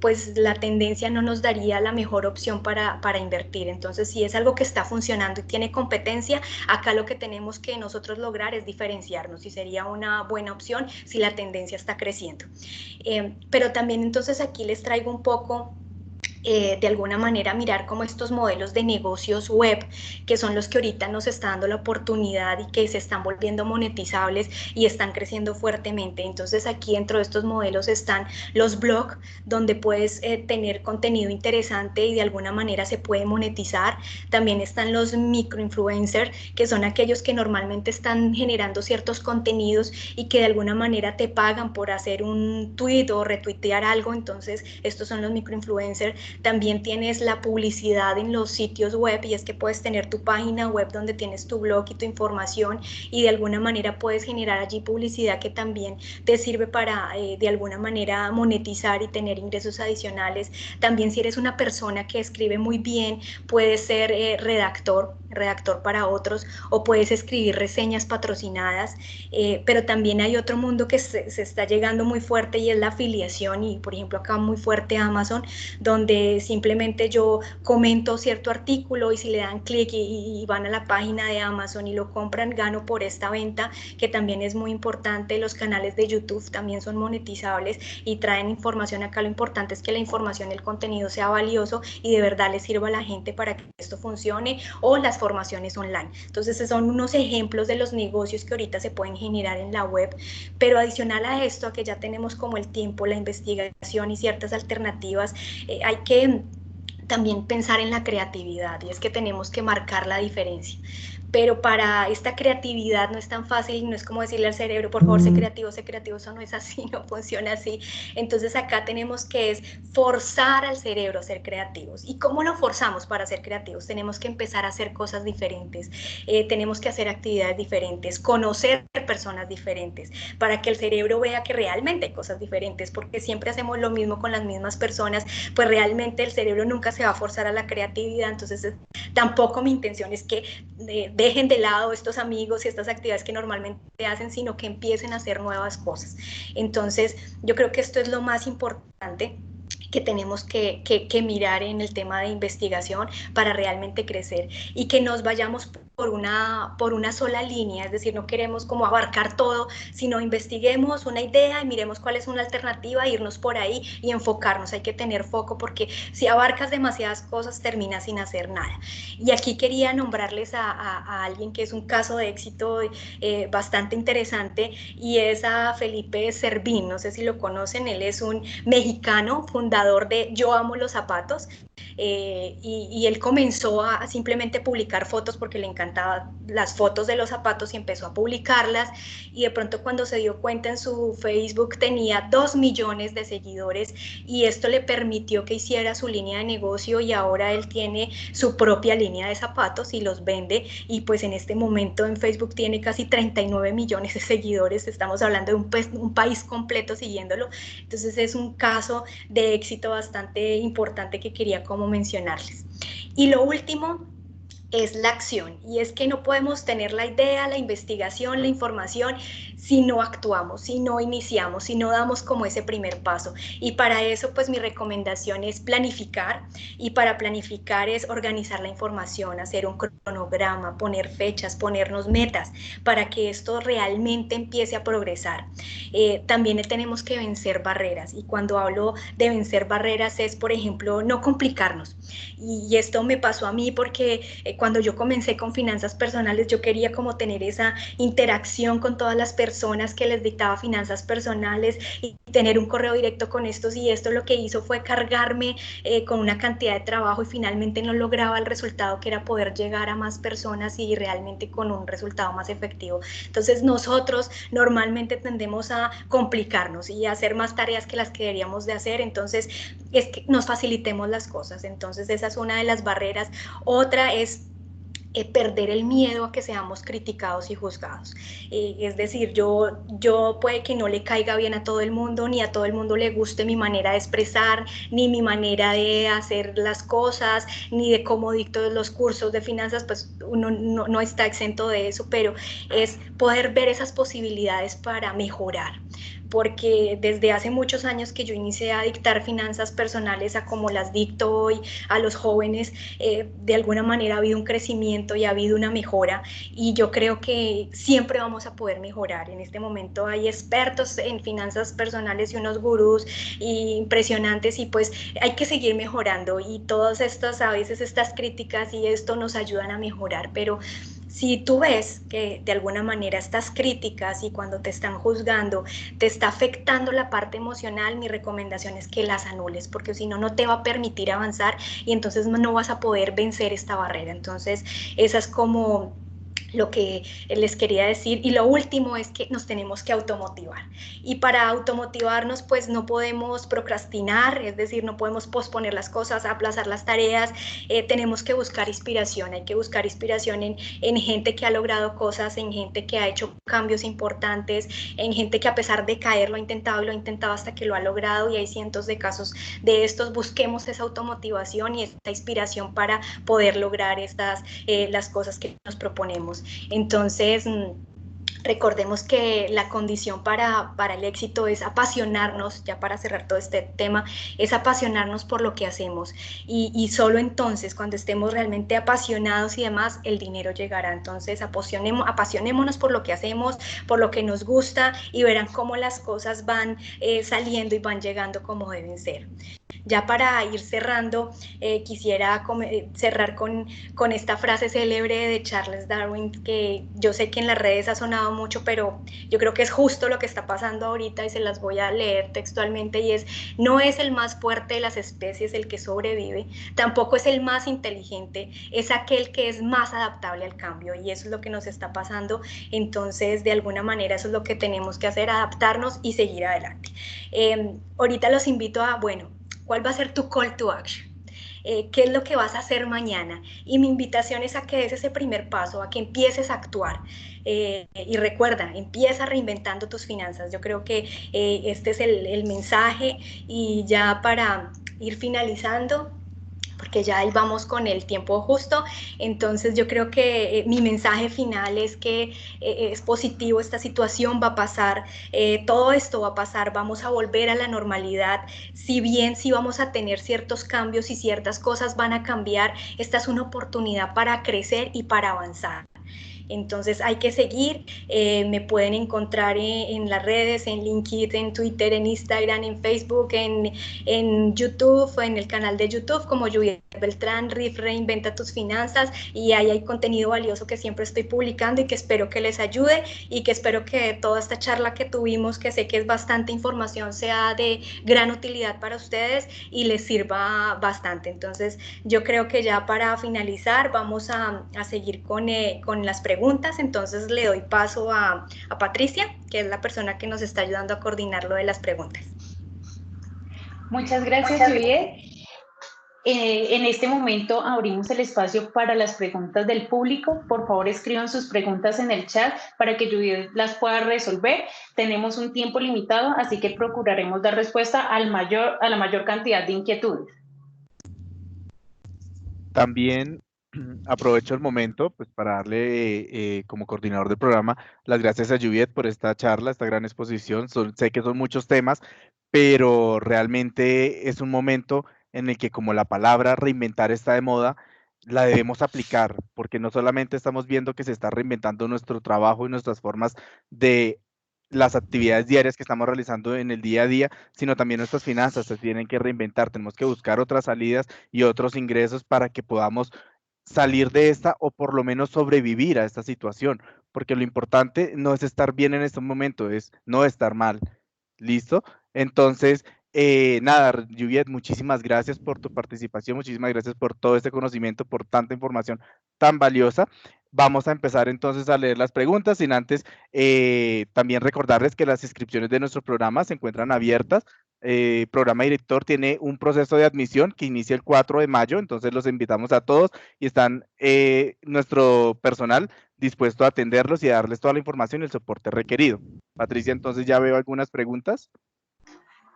pues la tendencia no nos daría la mejor opción para invertir. Entonces, si es algo que está funcionando y tiene competencia, acá lo que tenemos que nosotros lograr es diferenciarnos y sería una buena opción si la tendencia está creciendo. Pero también entonces aquí les traigo un poco de alguna manera mirar como estos modelos de negocios web, que son los que ahorita nos está dando la oportunidad y que se están volviendo monetizables y están creciendo fuertemente. Entonces aquí dentro de estos modelos están los blogs, donde puedes tener contenido interesante y de alguna manera se puede monetizar. También están los microinfluencers, que son aquellos que normalmente están generando ciertos contenidos y que de alguna manera te pagan por hacer un tweet o retuitear algo. Entonces estos son los microinfluencers. También tienes la publicidad en los sitios web, y es que puedes tener tu página web donde tienes tu blog y tu información y de alguna manera puedes generar allí publicidad que también te sirve para de alguna manera monetizar y tener ingresos adicionales. También si eres una persona que escribe muy bien, puedes ser redactor para otros, o puedes escribir reseñas patrocinadas, pero también hay otro mundo que se está llegando muy fuerte y es la afiliación, y por ejemplo acá muy fuerte Amazon, donde simplemente yo comento cierto artículo y si le dan clic y van a la página de Amazon y lo compran, gano por esta venta, que también es muy importante. Los canales de YouTube también son monetizables y traen información. Acá lo importante es que la información, el contenido sea valioso y de verdad le sirva a la gente para que esto funcione, o las formaciones online. Entonces son unos ejemplos de los negocios que ahorita se pueden generar en la web, pero adicional a esto, a que ya tenemos como el tiempo, la investigación y ciertas alternativas, hay que también pensar en la creatividad, y es que tenemos que marcar la diferencia. Pero para esta creatividad no es tan fácil, no es como decirle al cerebro, por favor, sé creativo, eso no es así, no funciona así. Entonces acá tenemos que es forzar al cerebro a ser creativos. ¿Y cómo lo forzamos para ser creativos? Tenemos que empezar a hacer cosas diferentes, tenemos que hacer actividades diferentes, conocer personas diferentes, para que el cerebro vea que realmente hay cosas diferentes, porque siempre hacemos lo mismo con las mismas personas, pues realmente el cerebro nunca se va a forzar a la creatividad. Entonces tampoco mi intención es que dejen de lado estos amigos y estas actividades que normalmente hacen, sino que empiecen a hacer nuevas cosas. Entonces yo creo que esto es lo más importante que tenemos que mirar en el tema de investigación para realmente crecer, y que nos vayamos por una sola línea, es decir, no queremos como abarcar todo, sino investiguemos una idea y miremos cuál es una alternativa, irnos por ahí y enfocarnos. Hay que tener foco, porque si abarcas demasiadas cosas terminas sin hacer nada. Y aquí quería nombrarles a alguien que es un caso de éxito bastante interesante, y es a Felipe Servín. No sé si lo conocen, él es un mexicano, fundador de Yo Amo los Zapatos. y él comenzó a simplemente publicar fotos porque le encantaban las fotos de los zapatos y empezó a publicarlas, y de pronto cuando se dio cuenta en su Facebook tenía 2 millones de seguidores, y esto le permitió que hiciera su línea de negocio, y ahora él tiene su propia línea de zapatos y los vende, y pues en este momento en Facebook tiene casi 39 millones de seguidores. Estamos hablando de un país completo siguiéndolo. Entonces es un caso de éxito bastante importante que quería como mencionarles. Y lo último es la acción, y es que no podemos tener la idea, la investigación, la información si no actuamos, si no iniciamos, si no damos como ese primer paso. Y para eso pues mi recomendación es planificar, y para planificar es organizar la información, hacer un cronograma, poner fechas, ponernos metas para que esto realmente empiece a progresar. También tenemos que vencer barreras, y cuando hablo de vencer barreras es, por ejemplo, no complicarnos. Y esto me pasó a mí porque cuando yo comencé con finanzas personales, yo quería como tener esa interacción con todas las personas que les dictaba finanzas personales y tener un correo directo con estos, y esto lo que hizo fue cargarme con una cantidad de trabajo, y finalmente no lograba el resultado que era poder llegar a más personas y realmente con un resultado más efectivo. Entonces nosotros normalmente tendemos a complicarnos y a hacer más tareas que las que deberíamos de hacer, entonces es que nos facilitemos las cosas. Entonces esa es una de las barreras. Otra es perder el miedo a que seamos criticados y juzgados. Es decir, yo puede que no le caiga bien a todo el mundo, ni a todo el mundo le guste mi manera de expresar, ni mi manera de hacer las cosas, ni de cómo dicto los cursos de finanzas, pues uno no está exento de eso, pero es poder ver esas posibilidades para mejorar. Porque desde hace muchos años que yo inicié a dictar finanzas personales a como las dicto hoy a los jóvenes, de alguna manera ha habido un crecimiento y ha habido una mejora, y yo creo que siempre vamos a poder mejorar. En este momento hay expertos en finanzas personales y unos gurús impresionantes, y pues hay que seguir mejorando, y todas estas, a veces estas críticas y esto nos ayudan a mejorar, pero si tú ves que de alguna manera estas críticas y cuando te están juzgando te está afectando la parte emocional, mi recomendación es que las anules, porque si no, no te va a permitir avanzar, y entonces no vas a poder vencer esta barrera. Entonces, esa es como lo que les quería decir. Y lo último es que nos tenemos que automotivar, y para automotivarnos pues no podemos procrastinar, es decir, no podemos posponer las cosas, aplazar las tareas. Tenemos que buscar inspiración, hay que buscar inspiración en gente que ha logrado cosas, en gente que ha hecho cambios importantes, en gente que a pesar de caer lo ha intentado y lo ha intentado hasta que lo ha logrado, y hay cientos de casos de estos. Busquemos esa automotivación y esta inspiración para poder lograr las cosas que nos proponemos. Entonces, recordemos que la condición para el éxito es apasionarnos, ya para cerrar todo este tema, es apasionarnos por lo que hacemos, y solo entonces, cuando estemos realmente apasionados y demás, el dinero llegará. Entonces apasionémonos por lo que hacemos, por lo que nos gusta, y verán cómo las cosas van saliendo y van llegando como deben ser. Ya para ir cerrando, quisiera cerrar con esta frase célebre de Charles Darwin, que yo sé que en las redes ha sonado mucho, pero yo creo que es justo lo que está pasando ahorita, y se las voy a leer textualmente, y es: no es el más fuerte de las especies el que sobrevive, tampoco es el más inteligente, es aquel que es más adaptable al cambio, y eso es lo que nos está pasando. Entonces, de alguna manera, eso es lo que tenemos que hacer, adaptarnos y seguir adelante. Ahorita los invito a, bueno, ¿cuál va a ser tu call to action? ¿Qué es lo que vas a hacer mañana? Y mi invitación es a que des ese primer paso, a que empieces a actuar. Y recuerda, empieza reinventando tus finanzas. Yo creo que este es el mensaje, y ya para ir finalizando, porque ya ahí vamos con el tiempo justo. Entonces yo creo que mi mensaje final es que es positivo, esta situación va a pasar, todo esto va a pasar, vamos a volver a la normalidad. Si bien sí vamos a tener ciertos cambios y ciertas cosas van a cambiar, esta es una oportunidad para crecer y para avanzar. Entonces hay que seguir, me pueden encontrar en las redes, en LinkedIn, en Twitter, en Instagram, en Facebook, en YouTube, en el canal de YouTube como Juliet Beltrán, RIF Reinventa tus Finanzas, y ahí hay contenido valioso que siempre estoy publicando y que espero que les ayude, y que espero que toda esta charla que tuvimos, que sé que es bastante información, sea de gran utilidad para ustedes y les sirva bastante. Entonces yo creo que ya para finalizar vamos a seguir con las preguntas. Entonces le doy paso a Patricia, que es la persona que nos está ayudando a coordinar lo de las preguntas. Muchas gracias, Juliet. En este momento abrimos el espacio para las preguntas del público. Por favor, escriban sus preguntas en el chat para que Juliet las pueda resolver. Tenemos un tiempo limitado, así que procuraremos dar respuesta a la mayor cantidad de inquietudes. También aprovecho el momento pues, para darle como coordinador del programa las gracias a Juliet por esta charla, esta gran exposición. Sé que son muchos temas, pero realmente es un momento en el que como la palabra reinventar está de moda, la debemos aplicar, porque no solamente estamos viendo que se está reinventando nuestro trabajo y nuestras formas de las actividades diarias que estamos realizando en el día a día, sino también nuestras finanzas se tienen que reinventar, tenemos que buscar otras salidas y otros ingresos para que podamos salir de esta o por lo menos sobrevivir a esta situación, porque lo importante no es estar bien en este momento, es no estar mal. ¿Listo? Entonces, nada, Juliet, muchísimas gracias por tu participación, muchísimas gracias por todo este conocimiento, por tanta información tan valiosa. Vamos a empezar entonces a leer las preguntas, sin antes también recordarles que las inscripciones de nuestro programa se encuentran abiertas. Programa Director tiene un proceso de admisión que inicia el 4 de mayo, entonces los invitamos a todos y están nuestro personal dispuesto a atenderlos y a darles toda la información y el soporte requerido. Patricia, entonces ya veo algunas preguntas.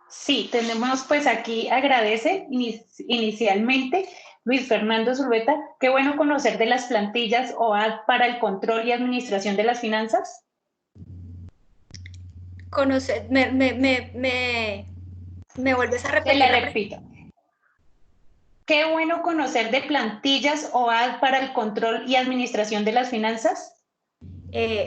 Sí, tenemos pues aquí, agradece inicialmente Luis Fernando Zulueta. Qué bueno conocer de las plantillas OAD para el control y administración de las finanzas. Conocer, ¿me vuelves a repetir? Te la repito. Qué bueno conocer de plantillas OAD para el control y administración de las finanzas.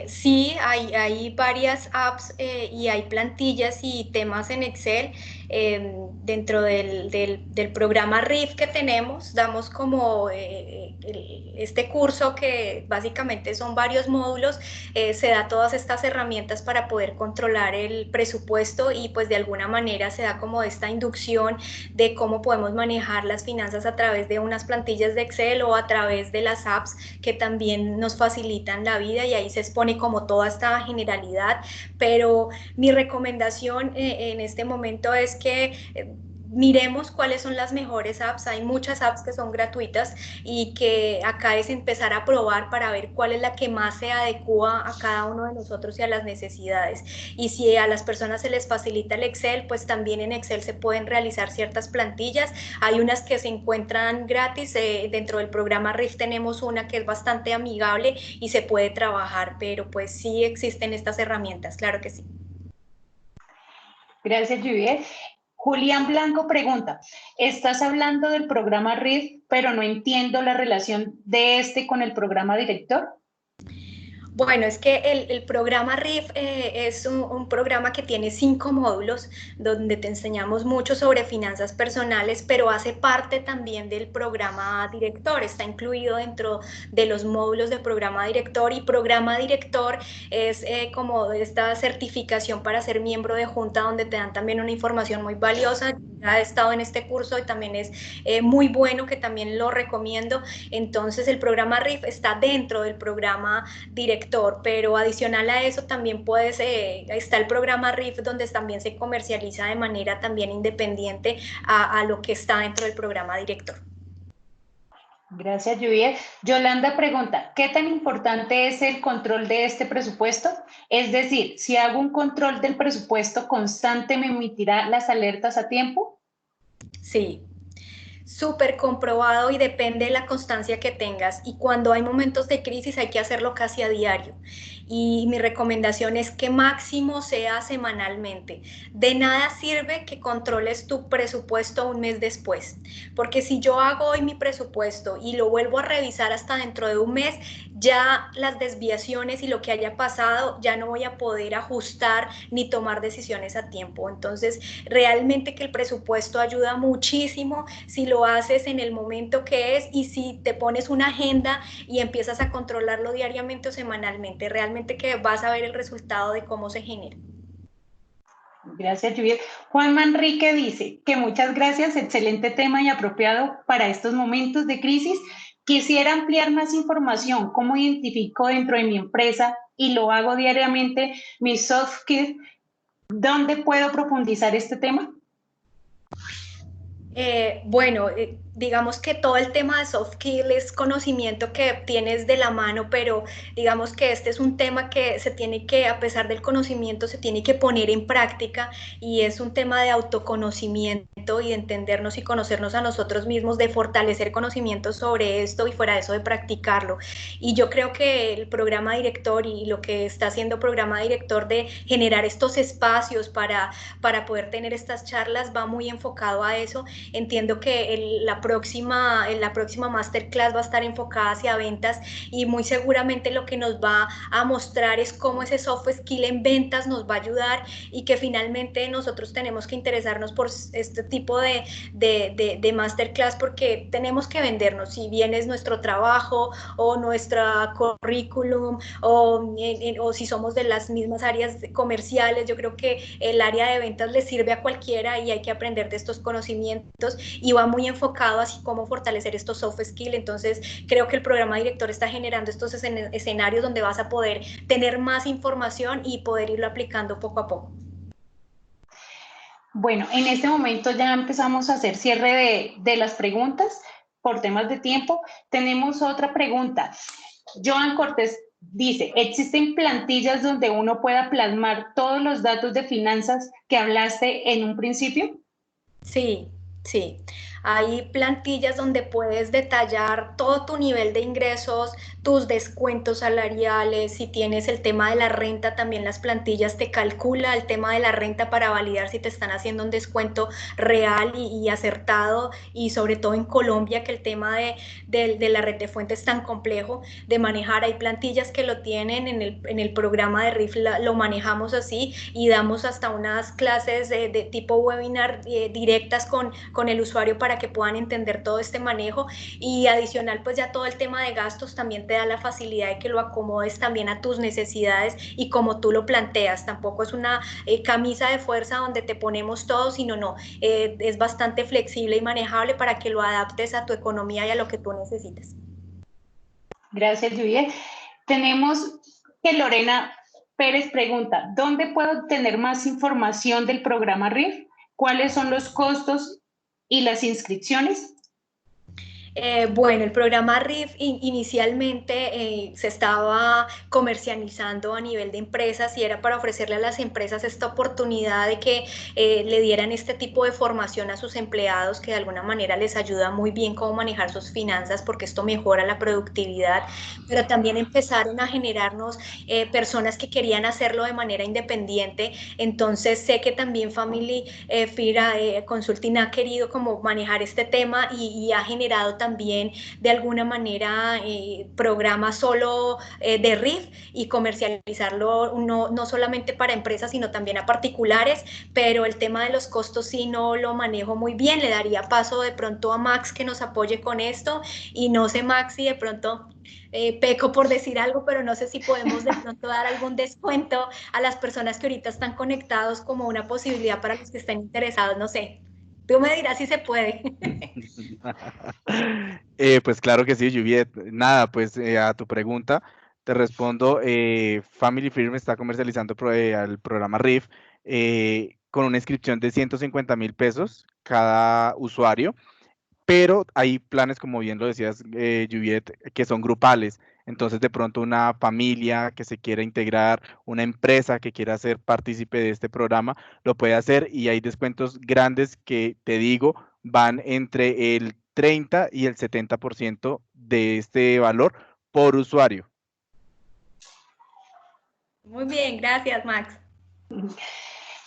Sí, hay varias apps y hay plantillas y temas en Excel. Dentro del programa RIF que tenemos, damos como este curso que básicamente son varios módulos, se da todas estas herramientas para poder controlar el presupuesto y pues de alguna manera se da como esta inducción de cómo podemos manejar las finanzas a través de unas plantillas de Excel o a través de las apps que también nos facilitan la vida, y ahí se expone como toda esta generalidad. Pero mi recomendación en este momento es que miremos cuáles son las mejores apps. Hay muchas apps que son gratuitas y que acá es empezar a probar para ver cuál es la que más se adecua a cada uno de nosotros y a las necesidades. Y si a las personas se les facilita el Excel, pues también en Excel se pueden realizar ciertas plantillas. Hay unas que se encuentran gratis, dentro del programa RIF tenemos una que es bastante amigable y se puede trabajar, pero pues sí existen estas herramientas, claro que sí. Gracias, Juliet. Julián Blanco pregunta, estás hablando del programa RIF, pero no entiendo la relación de este con el programa Director. Bueno, es que el programa RIF es un programa que tiene 5 módulos donde te enseñamos mucho sobre finanzas personales, pero hace parte también del programa Director, está incluido dentro de los módulos del programa Director, y programa Director es como esta certificación para ser miembro de Junta, donde te dan también una información muy valiosa. Ya he estado en este curso y también es muy bueno, que también lo recomiendo. Entonces el programa RIF está dentro del programa Director, pero adicional a eso también está el programa RIF, donde también se comercializa de manera también independiente a lo que está dentro del programa Director. Gracias, Juliet. Yolanda pregunta, ¿qué tan importante es el control de este presupuesto? Es decir, si hago un control del presupuesto constante, ¿me emitirá las alertas a tiempo? Sí, súper comprobado, y depende de la constancia que tengas, y cuando hay momentos de crisis hay que hacerlo casi a diario. y mi recomendación es que máximo sea semanalmente. De nada sirve que controles tu presupuesto un mes después, porque si yo hago hoy mi presupuesto y lo vuelvo a revisar hasta dentro de un mes, ya las desviaciones y lo que haya pasado ya no voy a poder ajustar ni tomar decisiones a tiempo. Entonces, realmente que el presupuesto ayuda muchísimo si lo haces en el momento que es y si te pones una agenda y empiezas a controlarlo diariamente o semanalmente, realmente que vas a ver el resultado de cómo se genera. Gracias, Juliet. Juan Manrique dice que muchas gracias, excelente tema y apropiado para estos momentos de crisis. Quisiera ampliar más información, cómo identifico dentro de mi empresa y lo hago diariamente mi soft skills. ¿Dónde puedo profundizar este tema? Bueno, digamos que todo el tema de soft skill es conocimiento que tienes de la mano, pero digamos que este es un tema que se tiene que, a pesar del conocimiento, se tiene que poner en práctica y es un tema de autoconocimiento y de entendernos y conocernos a nosotros mismos, de fortalecer conocimientos sobre esto y fuera de eso de practicarlo. Y yo creo que el programa director y lo que está haciendo programa director de generar estos espacios para poder tener estas charlas va muy enfocado a eso. Entiendo que la próxima masterclass va a estar enfocada hacia ventas y muy seguramente lo que nos va a mostrar es cómo ese soft skill en ventas nos va a ayudar y que finalmente nosotros tenemos que interesarnos por este tipo de masterclass porque tenemos que vendernos, si bien es nuestro trabajo o nuestra currículum o si somos de las mismas áreas comerciales. Yo creo que el área de ventas le sirve a cualquiera y hay que aprender de estos conocimientos y va muy enfocado así como fortalecer estos soft skills. Entonces creo que el programa director está generando estos escenarios donde vas a poder tener más información y poder irlo aplicando poco a poco. Bueno, en este momento ya empezamos a hacer cierre de las preguntas por temas de tiempo. Tenemos otra pregunta. Joan Cortés dice, ¿existen plantillas donde uno pueda plasmar todos los datos de finanzas que hablaste en un principio? Sí, sí. Hay plantillas donde puedes detallar todo tu nivel de ingresos, tus descuentos salariales, si tienes el tema de la renta, también las plantillas te calcula el tema de la renta para validar si te están haciendo un descuento real y acertado, y sobre todo en Colombia que el tema de la red de fuentes es tan complejo de manejar. Hay plantillas que lo tienen en el programa de RIF, lo manejamos así y damos hasta unas clases de tipo webinar directas con el usuario para que puedan entender todo este manejo, y adicional pues ya todo el tema de gastos también te da la facilidad de que lo acomodes también a tus necesidades y como tú lo planteas. Tampoco es una camisa de fuerza donde te ponemos todo, sino es bastante flexible y manejable para que lo adaptes a tu economía y a lo que tú necesites. Gracias, Juliet. Tenemos que Lorena Pérez pregunta, ¿dónde puedo obtener más información del programa RIF? ¿Cuáles son los costos y las inscripciones? Bueno, el programa RIF inicialmente se estaba comercializando a nivel de empresas y era para ofrecerle a las empresas esta oportunidad de que le dieran este tipo de formación a sus empleados, que de alguna manera les ayuda muy bien cómo manejar sus finanzas porque esto mejora la productividad, pero también empezaron a generarnos personas que querían hacerlo de manera independiente. Entonces sé que también Family FIRA Consulting ha querido como manejar este tema y ha generado también de alguna manera programas solo de RIF y comercializarlo no solamente para empresas sino también a particulares, pero el tema de los costos sí no lo manejo muy bien. Le daría paso de pronto a Max que nos apoye con esto, y no sé Max si de pronto peco por decir algo, pero no sé si podemos de pronto dar algún descuento a las personas que ahorita están conectados como una posibilidad para los que estén interesados, no sé. Tú me dirás si se puede. Pues claro que sí, Juliet. Nada, pues a tu pregunta te respondo. Family Firm está comercializando el programa RIF con una inscripción de 150,000 pesos cada usuario, pero hay planes, como bien lo decías, Juliet, que son grupales. Entonces, de pronto una familia que se quiera integrar, una empresa que quiera ser partícipe de este programa, lo puede hacer y hay descuentos grandes que, te digo, van entre el 30 y el 70% de este valor por usuario. Muy bien, gracias, Max.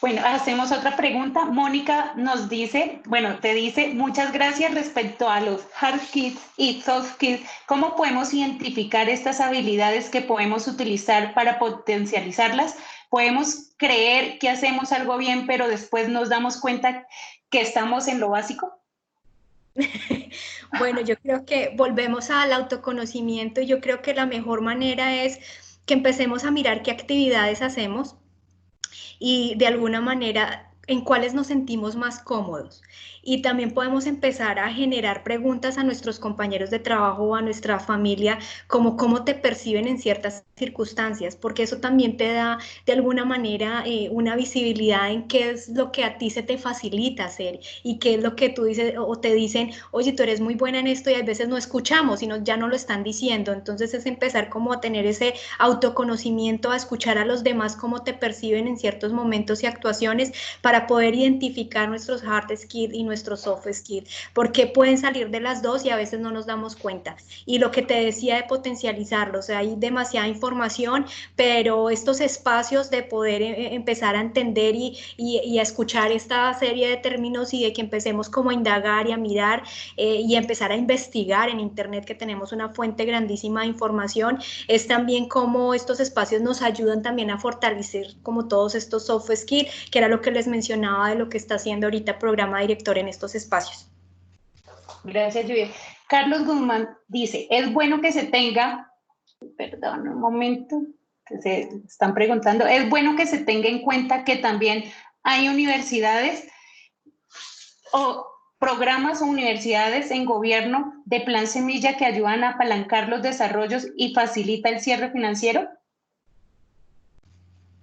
Bueno, hacemos otra pregunta. Mónica nos dice, bueno, te dice, muchas gracias respecto a los hard skills y soft skills. ¿Cómo podemos identificar estas habilidades que podemos utilizar para potencializarlas? ¿Podemos creer que hacemos algo bien, pero después nos damos cuenta que estamos en lo básico? Bueno, yo creo que volvemos al autoconocimiento y yo creo que la mejor manera es que empecemos a mirar qué actividades hacemos y de alguna manera en cuáles nos sentimos más cómodos. Y también podemos empezar a generar preguntas a nuestros compañeros de trabajo o a nuestra familia, como cómo te perciben en ciertas circunstancias, porque eso también te da de alguna manera una visibilidad en qué es lo que a ti se te facilita hacer y qué es lo que tú dices o te dicen, oye, tú eres muy buena en esto y a veces no escuchamos y ya no lo están diciendo. Entonces es empezar como a tener ese autoconocimiento, a escuchar a los demás cómo te perciben en ciertos momentos y actuaciones para poder identificar nuestros hard skills y nuestros soft skills, porque pueden salir de las dos y a veces no nos damos cuenta. Y lo que te decía de potencializarlos, o sea, hay demasiada información, pero estos espacios de poder empezar a entender y a escuchar esta serie de términos y de que empecemos como a indagar y a mirar y a empezar a investigar en internet, que tenemos una fuente grandísima de información, es también como estos espacios nos ayudan también a fortalecer como todos estos soft skills, que era lo que les mencionaba de lo que está haciendo ahorita Programa Director en estos espacios. Gracias, Lluvia. Carlos Guzmán dice, es bueno que se tenga, perdón, un momento, que se están preguntando, es bueno que se tenga en cuenta que también hay universidades o programas o universidades en gobierno de Plan Semilla que ayudan a apalancar los desarrollos y facilita el cierre financiero.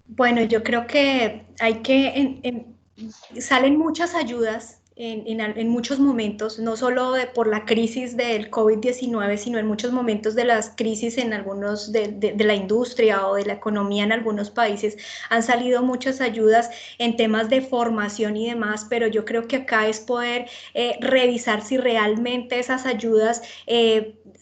Bueno, yo creo que hay que, salen muchas ayudas en muchos momentos, no solo por la crisis del COVID-19, sino en muchos momentos de las crisis en algunos de la industria o de la economía en algunos países, han salido muchas ayudas en temas de formación y demás, pero yo creo que acá es poder revisar si realmente esas ayudas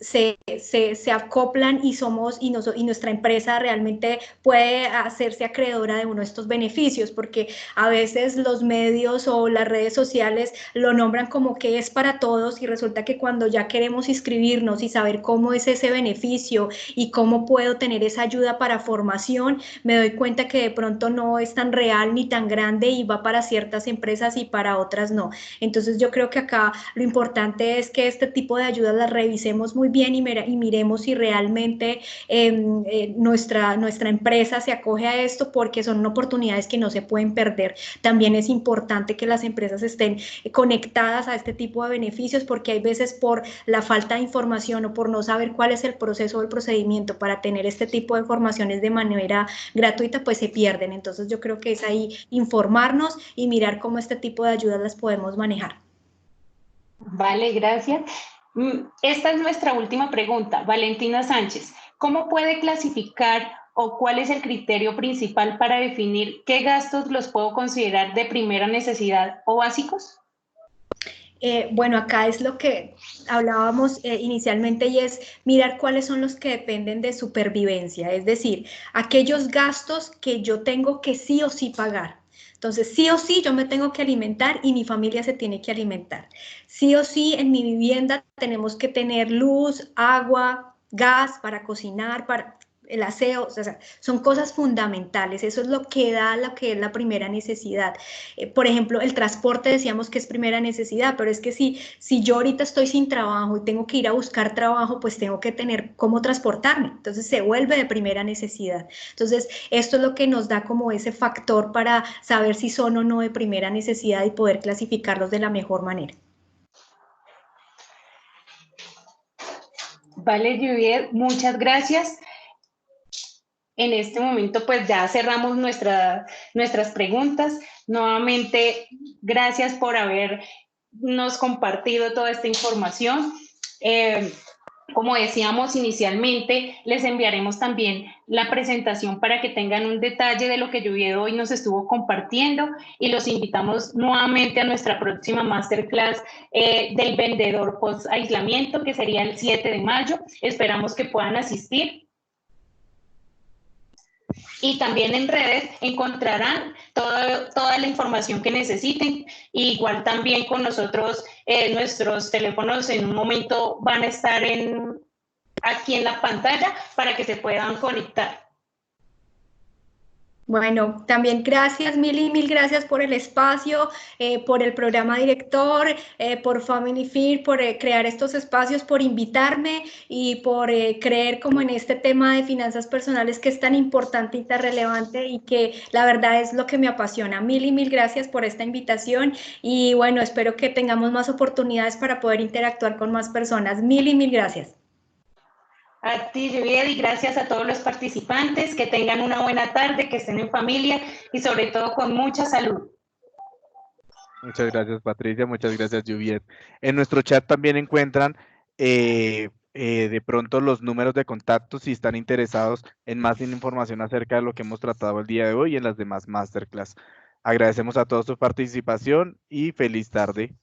se acoplan y nuestra empresa realmente puede hacerse acreedora de uno de estos beneficios, porque a veces los medios o las redes sociales lo nombran como que es para todos y resulta que cuando ya queremos inscribirnos y saber cómo es ese beneficio y cómo puedo tener esa ayuda para formación, me doy cuenta que de pronto no es tan real ni tan grande y va para ciertas empresas y para otras no. Entonces yo creo que acá lo importante es que este tipo de ayudas las revisemos muy bien y miremos si realmente nuestra empresa se acoge a esto, porque son oportunidades que no se pueden perder. También es importante que las empresas estén conectadas a este tipo de beneficios, porque hay veces por la falta de información o por no saber cuál es el proceso o el procedimiento para tener este tipo de formaciones de manera gratuita, pues se pierden. Entonces yo creo que es ahí informarnos y mirar cómo este tipo de ayudas las podemos manejar. Vale, gracias. Esta es nuestra última pregunta. Valentina Sánchez, ¿cómo puede clasificar o cuál es el criterio principal para definir qué gastos los puedo considerar de primera necesidad o básicos? Bueno, acá es lo que hablábamos inicialmente y es mirar cuáles son los que dependen de supervivencia, es decir, aquellos gastos que yo tengo que sí o sí pagar. Entonces, sí o sí yo me tengo que alimentar y mi familia se tiene que alimentar. Sí o sí en mi vivienda tenemos que tener luz, agua, gas para cocinar, para el aseo, o sea, son cosas fundamentales, eso es lo que da lo que es la primera necesidad. Por ejemplo, el transporte decíamos que es primera necesidad, pero es que si yo ahorita estoy sin trabajo y tengo que ir a buscar trabajo, pues tengo que tener cómo transportarme, entonces se vuelve de primera necesidad. Entonces, esto es lo que nos da como ese factor para saber si son o no de primera necesidad y poder clasificarlos de la mejor manera. Vale, Juviet, muchas gracias. En este momento, pues ya cerramos nuestras preguntas. Nuevamente, gracias por habernos compartido toda esta información. Como decíamos inicialmente, les enviaremos también la presentación para que tengan un detalle de lo que Juviet hoy nos estuvo compartiendo y los invitamos nuevamente a nuestra próxima masterclass del vendedor post aislamiento, que sería el 7 de mayo. Esperamos que puedan asistir. y también en redes encontrarán toda la información que necesiten. Igual también con nosotros, nuestros teléfonos en un momento van a estar aquí en la pantalla para que se puedan conectar. Bueno, también gracias, mil gracias por el espacio, por el programa director, por Family Fear, por crear estos espacios, por invitarme y por creer como en este tema de finanzas personales que es tan importante y tan relevante y que la verdad es lo que me apasiona. Mil gracias por esta invitación y bueno, espero que tengamos más oportunidades para poder interactuar con más personas. Mil gracias. A ti, Juliet, y gracias a todos los participantes, que tengan una buena tarde, que estén en familia y sobre todo con mucha salud. Muchas gracias, Patricia, muchas gracias, Juliet. En nuestro chat también encuentran de pronto los números de contacto si están interesados en más información acerca de lo que hemos tratado el día de hoy y en las demás masterclass. Agradecemos a todos su participación y feliz tarde.